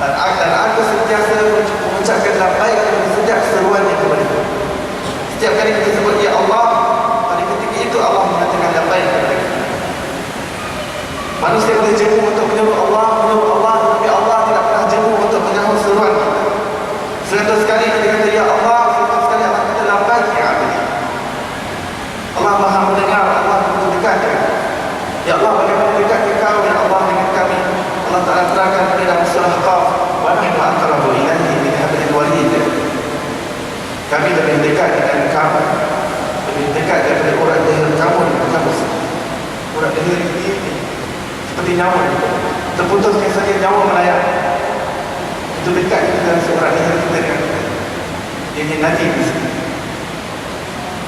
Speaker 2: dan aku sentiasa mengucapkan labbaik kepada setiap seruannya kepada-Ku. Setiap kali kita sebut ya Allah, pada ketika itu Allah mengatakan labbaik kepada kita. Manusia boleh jemu untuk menyebut Allah, tapi Allah tidak pernah jemu untuk menyahut seruan kita. Seratus kali kita kata ya Allah, seratus kali Allah kata labbaik ya abdi. Allah Maha mendengar, Allah begitu dekat. Ya Allah, bagaimana dekat Engkau ya Allah dengan kami? Allah Ta'ala terangkan pada dalam surah Qaf, wa nahnu aqrabu ilaihi min hablil warid. Kami lebih dekat dengan kamu, lebih dekat daripada urat leher kamu dengan kamu sendiri. Urat leher ini seperti nyawa, terputusnya saja nyawa melayang. Itu dekat kita dalam urat leher kita dengan kita. Ini nadi di sini,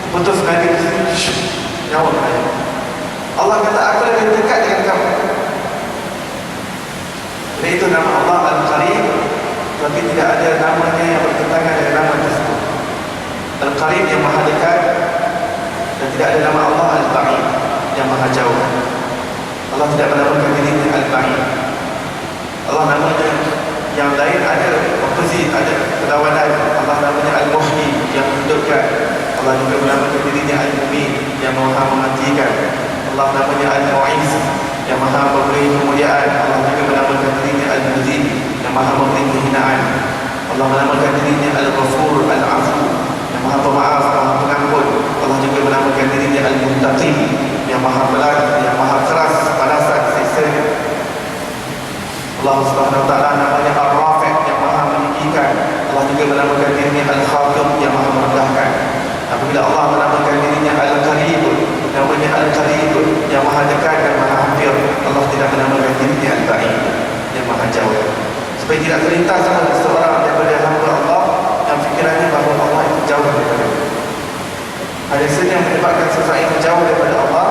Speaker 2: terputus nadi di sini, nyawa melayang. Allah kata, aku lebih dekat dengan kamu. Dan itu nama Allah Al-Qarib, tapi tidak ada namanya yang bertentangan dengan nama tersebut. Al-Qarib yang maha dekat, dan tidak ada nama Allah Al-Ba'id yang maha jauh. Allah tidak menamakan dirinya Al-Ba'id. Allah namanya yang lain ada opposite, ada perlawanan. Allah namanya Al-Muhyi yang menghidupkan. Allah juga menamakan dirinya Al-Mumin yang maha mematikan. Allah namanya Al-Mu'iz yang maha memberi kemuliaan. Allah juga menamakan dirinya Al-Muzid yang maha memberi kehinaan. Allah menamakan dirinya Al-Ghafur, Al-Afu yang maha pemaaf, maha pengampun. Allah juga menamakan dirinya Al-Muntaqim yang maha pelan, yang maha keras balasan siksanya. Allah Subhanahu Wa Ta'ala namanya Ar-Rafi' yang maha meninggikan. Allah juga menamakan dirinya Al-Khafid yang maha merendahkan. Apabila Allah menamakan dirinya Al-Qarib, namanya Al-Qarib yang maha dekat dan maha hampir, Allah tidak menamakan dirinya Al-Ba'id yang maha jauh. Supaya tidak terlintas sama seorang daripada hamba Allah yang fikirannya bahawa Allah itu jauh daripada dia. Ada saja yang menyebabkan seseorang itu jauh daripada Allah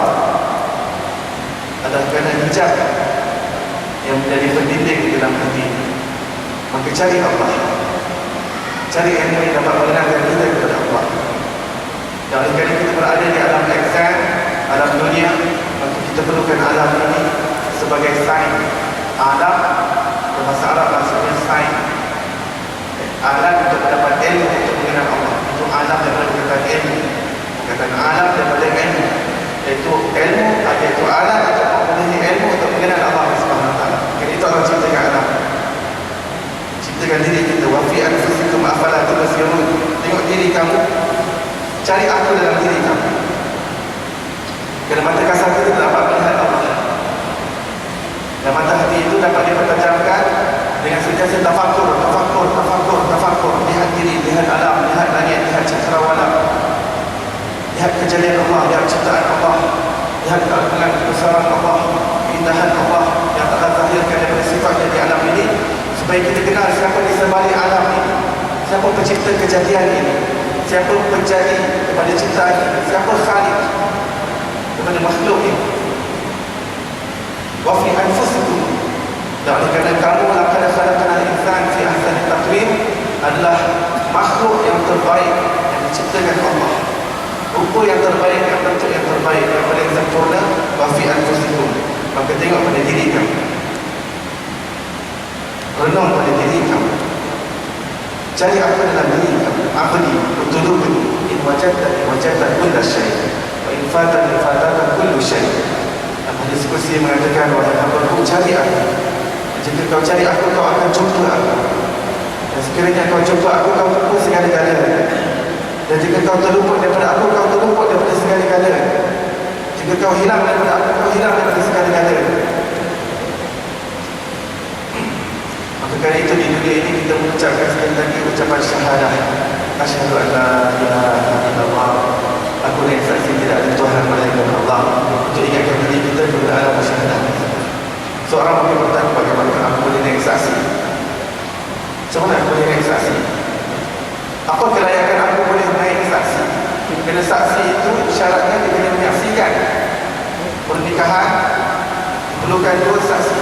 Speaker 2: adalah kerana hijab yang menjadi pendinding di dalam hati. Maka cari Allah, cari ilmu yang dapat mengenalkan kita kepada Allah. Dan oleh kerana kita berada di alam eksan, alam dunia, maka kita perlukan alam ini sebagai sain. Alam bahasa Arab maksudnya sain, alam untuk mendapat ilmu untuk mengenal Allah. Itu alam daripada perkataan ilmu. Perkataan alam daripada ilmu, iaitu ilmu, iaitu alam untuk mempunyai ilmu untuk mengenal Allah Subhanahu Wa Ta'ala. Itu Allah ciptakan alam, ciptakan diri kita. Wa fi anfusikum afala tubsirun. Tengok diri kamu, cari aku dalam diri kamu. Kerana mata kasar kita dapat melihat Allah, dan mata hati itu dapat dipertajamkan dengan sentiasa tafakur, tafakur, tafakur, tafakur. Lihat diri, lihat alam, lihat langit, lihat cakrawala, lihat kejadian Allah, lihat ciptaan Allah, lihat keagungan kebesaran Allah, keindahan Allah yang telah zahirkan daripada sifatnya di alam ini, supaya kita kenal siapa di sebalik alam ini, siapa pencipta kejadian ini, siapa penjadi kepada ciptaan ini, siapa khalik kepada makhluk ini. Wa fi anfusikum, dan oleh kerana kamu laqad khalaqnal insana fi ahsani taqwim, adalah makhluk yang terbaik yang diciptakan Allah, rupa yang terbaik, yang bentuk yang terbaik, yang paling sempurna. Wa fi anfusikum, maka tengok pada diri kamu, renung pada diri kamu, cari apa dalam diri kamu, apa ni betul in wajadta kulla syai wa in fatata kullu syai. Hadis kursi mengatakan, wahai hamba-Ku, cari aku. Jika kau cari aku, kau akan jumpa aku. Dan sekiranya kau jumpa aku, kau jumpa segala-galanya. Dan jika kau terluput daripada aku, kau terluput daripada segala-galanya. Jika kau hilang daripada aku, kau hilang daripada segala-galanya. Maka kerana itu di dunia ini kita mengucapkan sekali lagi ucapan syahadah, asyhadu an la ilaha illallah, aku yang saksi tidak ada Tuhan melainkan Allah. Untuk ingatkan diri kita kepada alam syahadah. Seorang mungkin bertanya, bagaimana aku boleh naik saksi? Macam mana aku boleh naik saksi? Apa kelayakan aku boleh naik saksi? Kerana saksi itu syaratnya dia kena menyaksikan. Pernikahan perlukan dua saksi.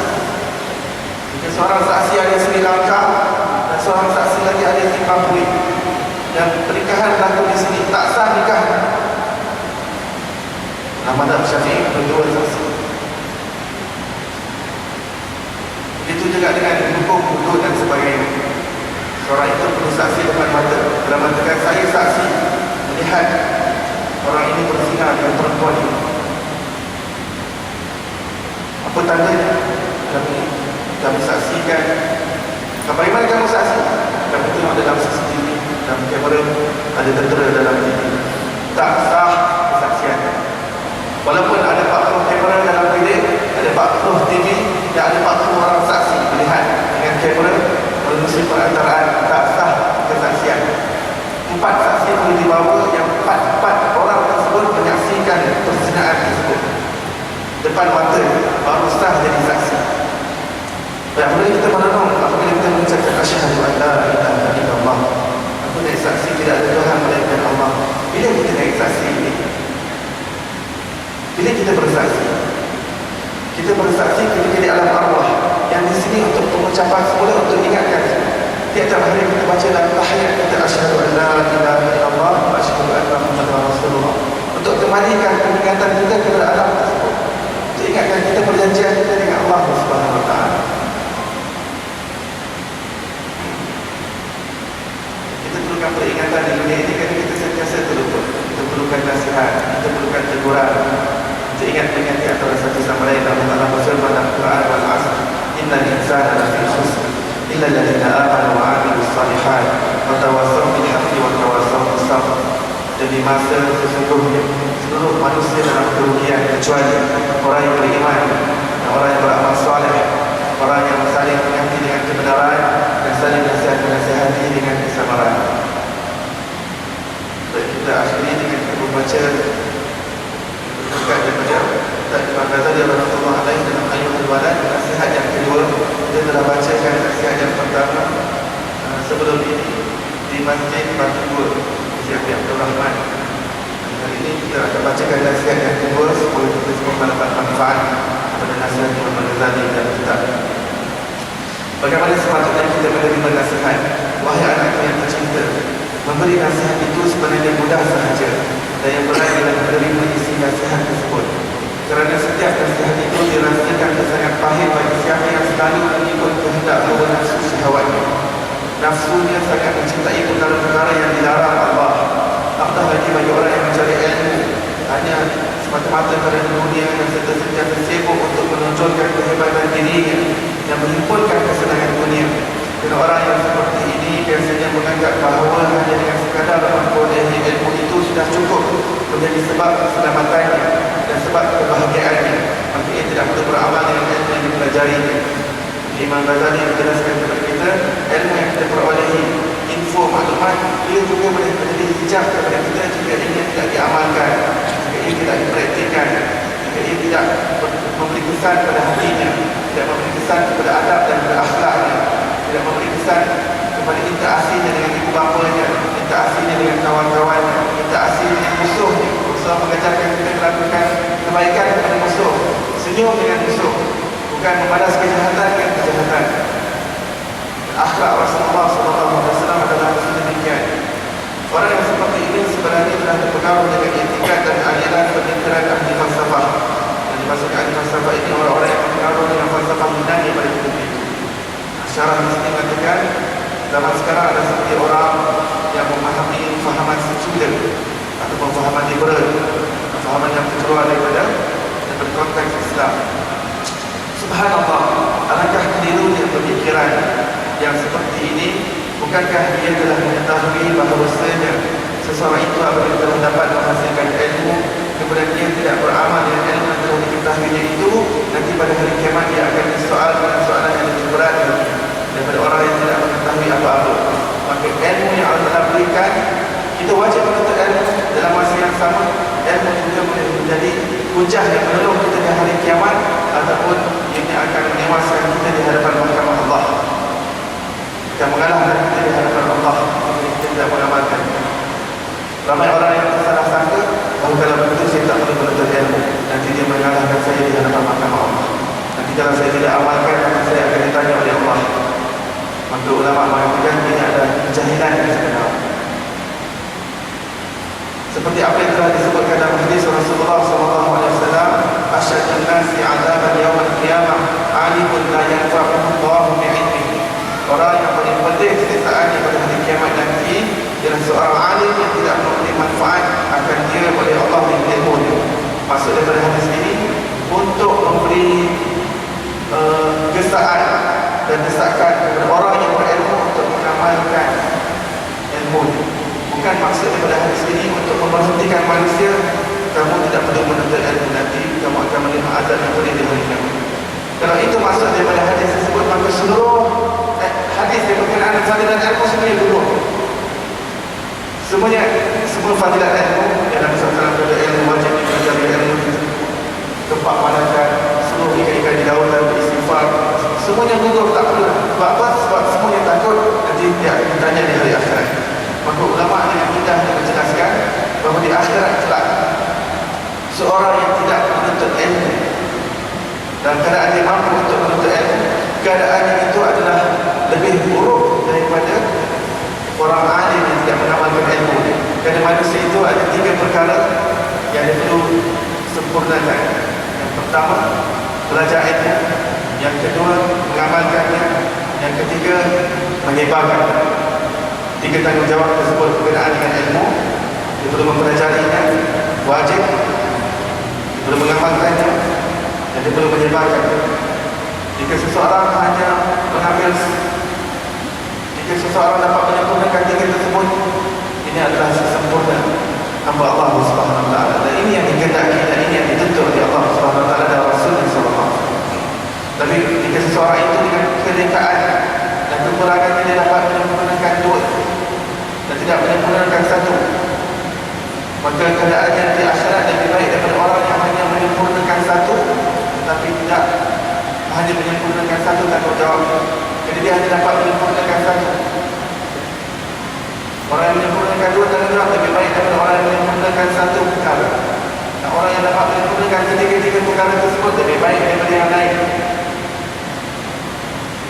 Speaker 2: Jika seorang saksi ada Sri Lanka dan seorang saksi lagi ada Zimbabwe, dan pernikahan berlaku di sini, tak sah nikah. Mazhab Syafi'i berdua saksi. Begitu juga dengan hukum hudud dan sebagainya. Seorang itu perlu saksi depan mata. Dalam mengatakan saya saksi melihat orang ini berzina dengan perempuan ini. Apa tandanya? Kami saksikan. Bagaimana kamu saksi? Kami tengok dalam CCTV, dalam kamera, ada tentera dalam TV. Tak sah kesaksian. Walaupun ada 40 kamera dalam bilik, ada 40 TV, dan ada 40 orang saksi melihat dengan kamera melalui perantaraan, tak sah kesaksian. 4 saksi perlu dibawa, yang 4 orang tersebut menyaksikan perzinaan tersebut depan mata, baru sah jadi saksi. Dan boleh kita merenung apabila kita mengucapkan asyhadu an la ilaha illallah, aku naik saksi tidak ada Tuhan melainkan Allah. Bila kita naik saksi ini, bila kita bersaksi, kita bersaksi ketika di alam arwah, yang di sini untuk pengucapan semula, untuk ingatkan tiap-tiap hari kita baca dalam tahiyat kita asyhadu an la ilaha illallah wa asyhadu anna muhammadar rasulullah, untuk kembalikan peringatan kita kepada alam tersebut, untuk ingatkan kita perjanjian kita dengan Allah Subhanahu wa taala. Kita perlukan peringatan di dunia ini kerana kita sentiasa terlupa. Kita perlukan nasihat, kita perlukan teguran, kita ingat peringati antara satu sama lain. Allah berfirman dalam Quran, wal 'asr innal insana lafi khusr illa alladziina aamanu wa 'amilus shalihat wa tawassaw bil haqqi wa tawassaw bis sabr. Demi masa sesungguhnya seluruh manusia dalam kerugian, kecuali orang yang beriman dan orang yang beramal soleh, orang yang saling mengerti dengan kebenaran dan saling menasihati dengan kesabaran. Baik, kita akhiri dengan kita membaca dekat daripada Imam Ghazali rahimahullah alaihi dalam Ayat al-Walad, nasihat yang kedua. Kita telah bacakan nasihat yang pertama sebelum ini di Masjid Batu Dua, Masjid Abdul Rahman. Hari ini kita akan bacakan nasihat yang kedua supaya kita semua mendapat manfaat pada nasihat Imam Ghazali dan kita. Bagaimana sepatutnya kita menerima nasihat? Wahai anakku yang tercinta, memberi nasihat itu sebenarnya mudah sahaja, dan yang berat adalah menerima isi nasihat tersebut. Kerana setiap nasihat itu dirasakan sangat pahit bagi siapa yang selalu mengikut kehendak hawa nafsu syahwatnya. Nafsunya sangat mencintai perkara-perkara yang dilarang Allah. Apatah lagi bagi orang yang mencari ilmu hanya semata-mata kerana dunia yang sentiasa sibuk untuk menonjolkan kehebatan dirinya dan menghimpunkan kesenangan dunia. Dan orang yang seperti ini biasanya menganggap bahawa hanya dengan sekadar memperolehi ilmu itu sudah cukup menjadi sebab keselamatannya dan sebab kebahagiaannya. Maka ia tidak perlu beramal dengan ilmu yang dipelajarinya. Imam Ghazali menjelaskan kepada kita, ilmu yang kita perolehi, info, maklumat, ia juga boleh menjadi hijab kepada kita jika ia tidak diamalkan, jika ia tidak dipraktikkan, jika ia tidak memberi kesan pada hatinya, tidak memberi kesan kepada adab dan kepada akhlaknya, tidak memberi kesan kepada interaksinya dengan ibu bapanya, interaksinya dengan kawan-kawannya, interaksinya dengan musuhnya. Rasulullah mengajarkan kita melakukan kebaikan kepada musuh, senyum dengan musuh, bukan membalas kejahatan dengan kejahatan. Akhlak Rasulullah SAW adalah sedemikian. Orang yang seperti ini sebenarnya telah terpengaruh dengan etikat dan aliran pemikiran ahli falsafah. Dan dimaksudkan ahli falsafah ini orang-orang yang terpengaruh dengan falsafah Yunani pada ketika itu. Syarah di sini mengatakan, zaman sekarang ada seperti orang yang memahami fahaman sekuler atau pemahaman liberal, pemahaman yang keluar daripada konteks Islam. Subhanallah, alangkah kelirunya pemikiran yang seperti ini. Bukankah dia telah mengetahui bahawasanya seseorang itu apabila telah dapat menghasilkan ilmu, kemudian dia tidak beramal dengan ilmu yang telah diketahuinya itu, nanti pada hari kiamat dia akan disoal dengan soalan yang lebih berat daripada orang yang tidak mengetahui apa-apa. Maka ilmu yang Allah telah berikan, kita wajib menuntut ilmu. Dalam masa yang sama, ilmu juga boleh menjadi hujah yang menolong kita di hari kiamat, ataupun ini akan menewaskan kita di hadapan mahkamah Allah, akan mengalahkan kita di hadapan Allah jika kita tidak mengamalkan. Ramai orang yang salah sangka bahawa kalau begitu saya tak perlu menuntut ilmu, nanti dia mengalahkan saya di hadapan mahkamah Allah. Nanti kalau saya tidak amalkan, maka saya akan ditanya oleh Allah. Maka ulama mengatakan ini adalah kejahilan yang sebenar. Seperti apa yang telah disebutkan dalam hadis Rasulullah SAW, asyadun nasi adaban yawmal qiyamah alimun la yanfa'uhu Allahu bi'ilmihi. Orang yang paling pedih siksaannya pada hari kiamat nanti ialah seorang alim yang tidak memberi manfaat akan dia oleh Allah dengan ilmunya. Maksud daripada hadis ini, untuk memberi gesaan dan desakan kepada orang yang berilmu untuk mengamalkan ilmunya. Bukan maksud daripada hadis ini untuk memberhentikan manusia, kamu tidak perlu menuntut ilmu, nanti kamu akan menerima azab yang pedih di hari kiamat. Kalau itu maksud daripada hadis tersebut, maka seluruh hadis yang berkenaan dengan fadilat ilmu semuanya gugur. Semua fadilat ilmu yang Nabi SAW kata ilmu wajib dipelajari, ilmu tempat malakan, seluruh ikan-ikan di lautan beristighfar, semuanya gugur, tak perlu. Sebab apa? Sebab semuanya takut nanti dia ditanya di hari akhirat. Maka ulama dengan mudah menjelaskan bahawa di akhirat kelak seorang yang tidak menuntut ilmu dalam keadaan dia mampu untuk menuntut ilmu, keadaannya itu adalah lebih buruk daripada orang alim yang tidak mengamalkan ilmu. Kerana manusia itu ada 3 perkara yang dia perlu sempurnakan. Yang pertama, belajar ilmu. Yang kedua, mengamalkannya. Yang ketiga, menyebarkannya. 3 tanggungjawab tersebut berkenaan dengan ilmu. Dia perlu mempelajarinya, wajib, dia perlu mengamalkannya, dan dia perlu menyebarkannya. Jika seseorang dapat menyempurnakan 3 tersebut, ini adalah sesempurna hamba Allah Subhanahu Wa Taala. Dan ini yang dikehendaki dan ini yang dituntut oleh Allah Subhanahu Wa Taala dan Rasulnya SAW. Tapi jika seseorang itu dengan kedekaan dan kekurangannya dia dapat menyempurnakan 2 dan tidak menyempurnakan 1, maka keadaannya di akhirat lebih baik daripada orang yang hanya menyempurnakan 1 tetapi tidak hanya menyempurnakan 1 tanggungjawab. Jadi dia hanya dapat menyempurnakan 1. Orang yang menyempurnakan 2 tanggungjawab lebih baik daripada orang yang menyempurnakan 1 perkara. Dan orang yang dapat menyempurnakan ketiga-tiga perkara tersebut lebih baik daripada yang lain.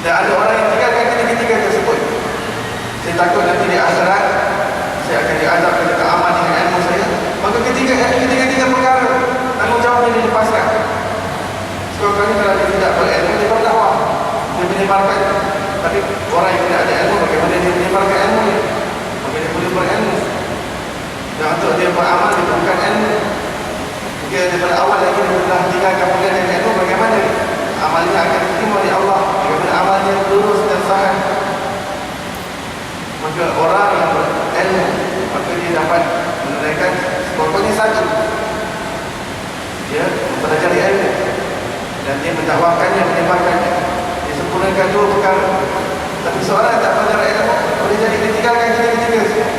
Speaker 2: Dan ada orang yang tinggalkan ketiga-tiga tersebut. Saya takut nanti di akhirat saya akan diazab kerana tak aman dengan ilmu saya. Maka ketiga-tiga perkara tanggungjawabnya dilepaskan. Sekarang kalau dia tidak berilmu, dia berdakwah, dia menyebarkan. Tapi orang yang tidak ada ilmu, bagaimana dia menyebarkan ilmu? Maka dia boleh berilmu. Dan untuk dia beramal, dia bukan ilmu. Jika daripada awal lagi dia telah tinggalkan kemudian dengan ilmu, bagaimana amalnya akan diterima oleh Allah? Bagaimana amalnya lurus dan sahih? Maka orang yang berilmu, maka dia dapat menunaikan pokoknya 1. Dia mempelajari ilmu dan dia mendakwakannya, menyebarkannya. Dia sempurnakan menjadikan dua perkara. Tapi seorang yang tak belajar ilmu boleh jadi dia tinggalkan ketiga-ketiga semua.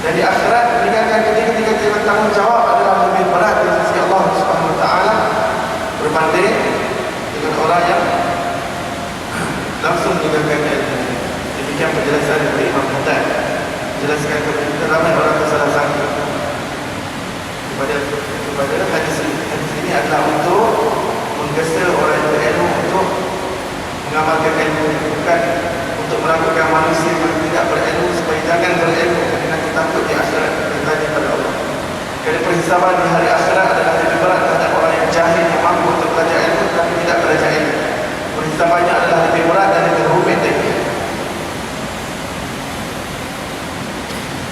Speaker 2: Dan di akhirat meninggalkan ketiga-ketiga bertanggungjawab adalah lebih berat di sisi Allah Subhanahu Wa Taala berbanding dengan orang yang langsung meninggalkan ilmu. Demikian penjelasan dari Imam Haddad. Jelaskan kepada kita ramai orang tersalah sangka kepada hadis ini adalah untuk menggesa orang yang berilmu untuk mengamalkan ilmu, bukan untuk melakukan manusia yang tidak berilmu supaya jangan berilmu kerana nanti takut di akhirat bertanya pada Allah. Kerana perhisaban di hari akhirat adalah lebih berat terhadap orang yang jahil yang mampu untuk belajar ilmu tetapi tidak belajar ilmu. Perhisabannya adalah lebih berat dan lebih rumit lagi.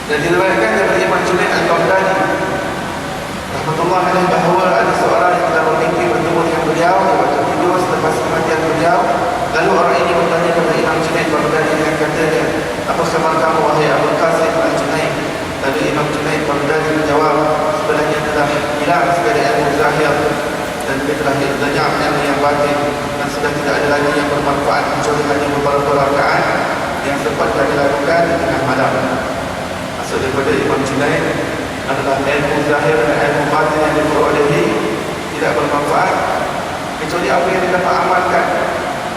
Speaker 2: Dan diriwayatkan daripada Imam Junaid Al-Baghdadi rahmatullah alaih bahawa ada seorang yang telah bermimpi bertemu dengan beliau waktu tidur selepas kematian beliau. Lalu orang ini bertanya kepada Imam Junaid Al-Baghdadi dengan katanya, apa khabar kamu wahai Abu Qasim Al-Junaid? Lalu Imam Junaid Al-Baghdadi menjawab, sebenarnya telah hilang segala ilmu zahir dan dia telah belajar ilmu yang batin dan sudah tidak ada lagi yang bermanfaat kecuali hanya beberapa rakaat yang sempat kami lakukan di tengah malam. Maksud daripada Imam Junaid adalah ilmu zahir dan ilmu batin yang diperolehi tidak bermanfaat kecuali apa yang dia dapat amalkan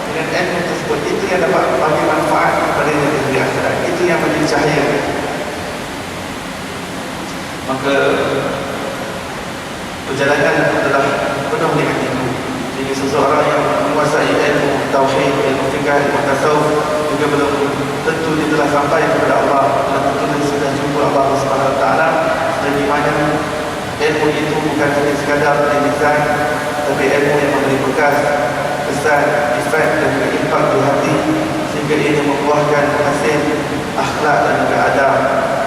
Speaker 2: dengan ilmu tersebut. Itu yang dapat bagi manfaat kepada diri di akhirat. Itu yang menjadi cahaya. Maka perjalanan adalah penuh dengan itu. Jadi seseorang yang menguasai ilmu tauhid, ilmu fikih, ilmu tasawuf juga belum tentu dia telah sampai kepada Allah. Belum tentu dia sudah jumpa Allah Subhanahu Wa Taala. Dan di mana ilmu itu bukan hanya sekadar di lisan, tapi ilmu yang memberi bekas, kesan, efek dan juga impak di hati, sehingga ia membuahkan hasil akhlak dan juga adab,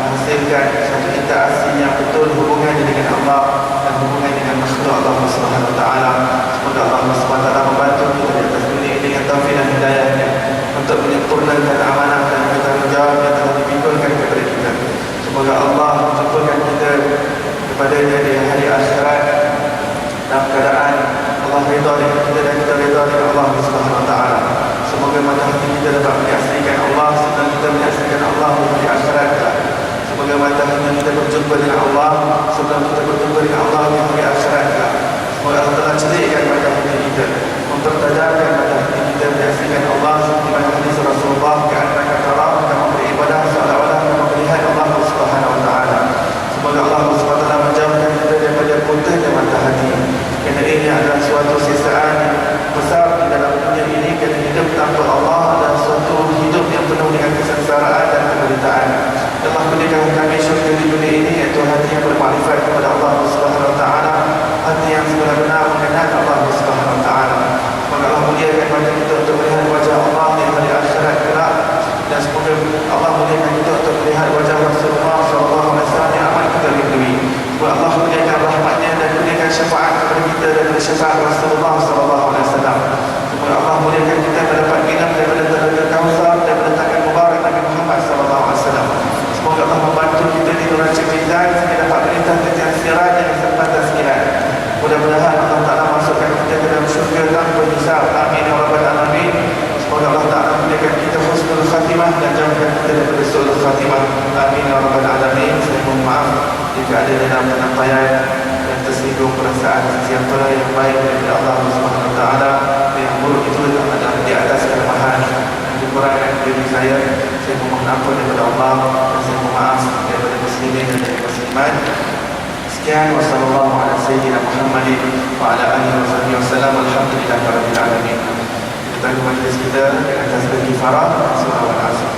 Speaker 2: menghasilkan satu interaksi yang betul hubungannya dengan Allah dan hubungannya dengan makhluk Allah Subhanahu Wa Taala. Semoga Allah Subhanahu Wa Taala membantu kita di atas dunia ini dengan taufik dan hidayahnya untuk menyempurnakan amanah dan tanggungjawab yang telah dipikulkan kepada kita. Semoga Allah menjemputkan kita kepadanya di hari akhirat dalam keadaan Allah redha dengan kita dan kita redha dengan Allah Subhanahu Wa Taala. Semoga mata hati kita dapat menyaksikan Allah sebelum kita menyaksikan Allah di hari akhirat. Semoga mata hati kita berjumpa dengan Allah sebelum kita berjumpa dengan Allah di hari akhirat. Semoga Allah telah celikkan mata hati kita, mempertajamkan mata hati kita menyaksikan Allah seperti mana hadis Rasulullah kerana kata kamu beribadah seolah-olah kamu melihat Allah Subhanahu Wa Taala. Semoga Allah Subhanahu Wa Taala menjauhkan kita daripada putihnya mata hati. Kerana ini adalah suatu sisaan besar di dalam dunia ini. Kerana hidup tanpa Allah adalah suatu hidup yang penuh dengan kesengsaraan dan penderitaan. Allah berikan kami syurga di dunia ini, iaitu hati yang bermakrifat kepada Allah Subhanahu Wa Taala, hati yang benar-benar mengenal Allah Subhanahu Wa Taala. Semoga Allah muliakan mata kita untuk melihat wajah Allah di hari akhirat kelak, dan semoga Allah muliakan kita untuk melihat wajah Rasulullah SAW yang amat kita rindu. Semoga Allah muliakan rahmatnya dan berikan syafaat kepada kita dan syafaat Rasulullah SAW. Semoga Allah muliakan kita mendapat minum daripada telaga Kautsar daripada tangan mubarak Nabi Muhammad SAW. Semoga Allah membantu kita di neraca mizan sehingga dapat perintah tentang sirat yang sempatan sekian. Mudah-mudahan Allah Ta'ala masukkan kita ke dalam syurga tanpa hisab. Amin ya rabbal alamin. Semoga Allah Ta'ala memberikan kita husnul khatimah dan jauhkan kita daripada su'ul khatimah. Amin ya rabbal alamin. Saya mohon maaf jika ada dalam penyampaian dan tersinggung perasaan siapa yang baik daripada Allah Subhanahu Wa Taala, yang buruk itu adalah di atas kelemahan dan kekurangan diri saya. Saya mohon ampun daripada Allah dan saya mohon maaf daripada muslimin dan dari muslimat. Sekian, wassalamualaikum warahmatullahi wabarakatuh wa ala alihi wa sahbihi wasallam. Alhamdulillahirabbil alamin. Kita tangguh majlis kita dengan tasbih kifarah surah Al-Asr.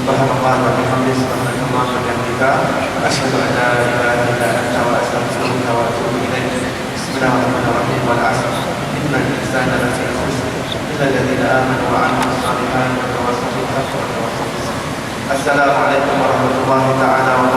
Speaker 2: Subhanallah wa bihamdihi, subhanallah wa bihamdika, asyhadu an la ilaha illa anta wa astaghfiruka wa atubu ilaik. Bismillahirrahmanirrahim. Wal 'asr innal insana lafi khusr illa alladziina aamanu wa 'amilus shalihaati wa tawassaw bil haqqi wa tawassaw bis sabr. Assalamualaikum warahmatullahi taala wabarakatuh.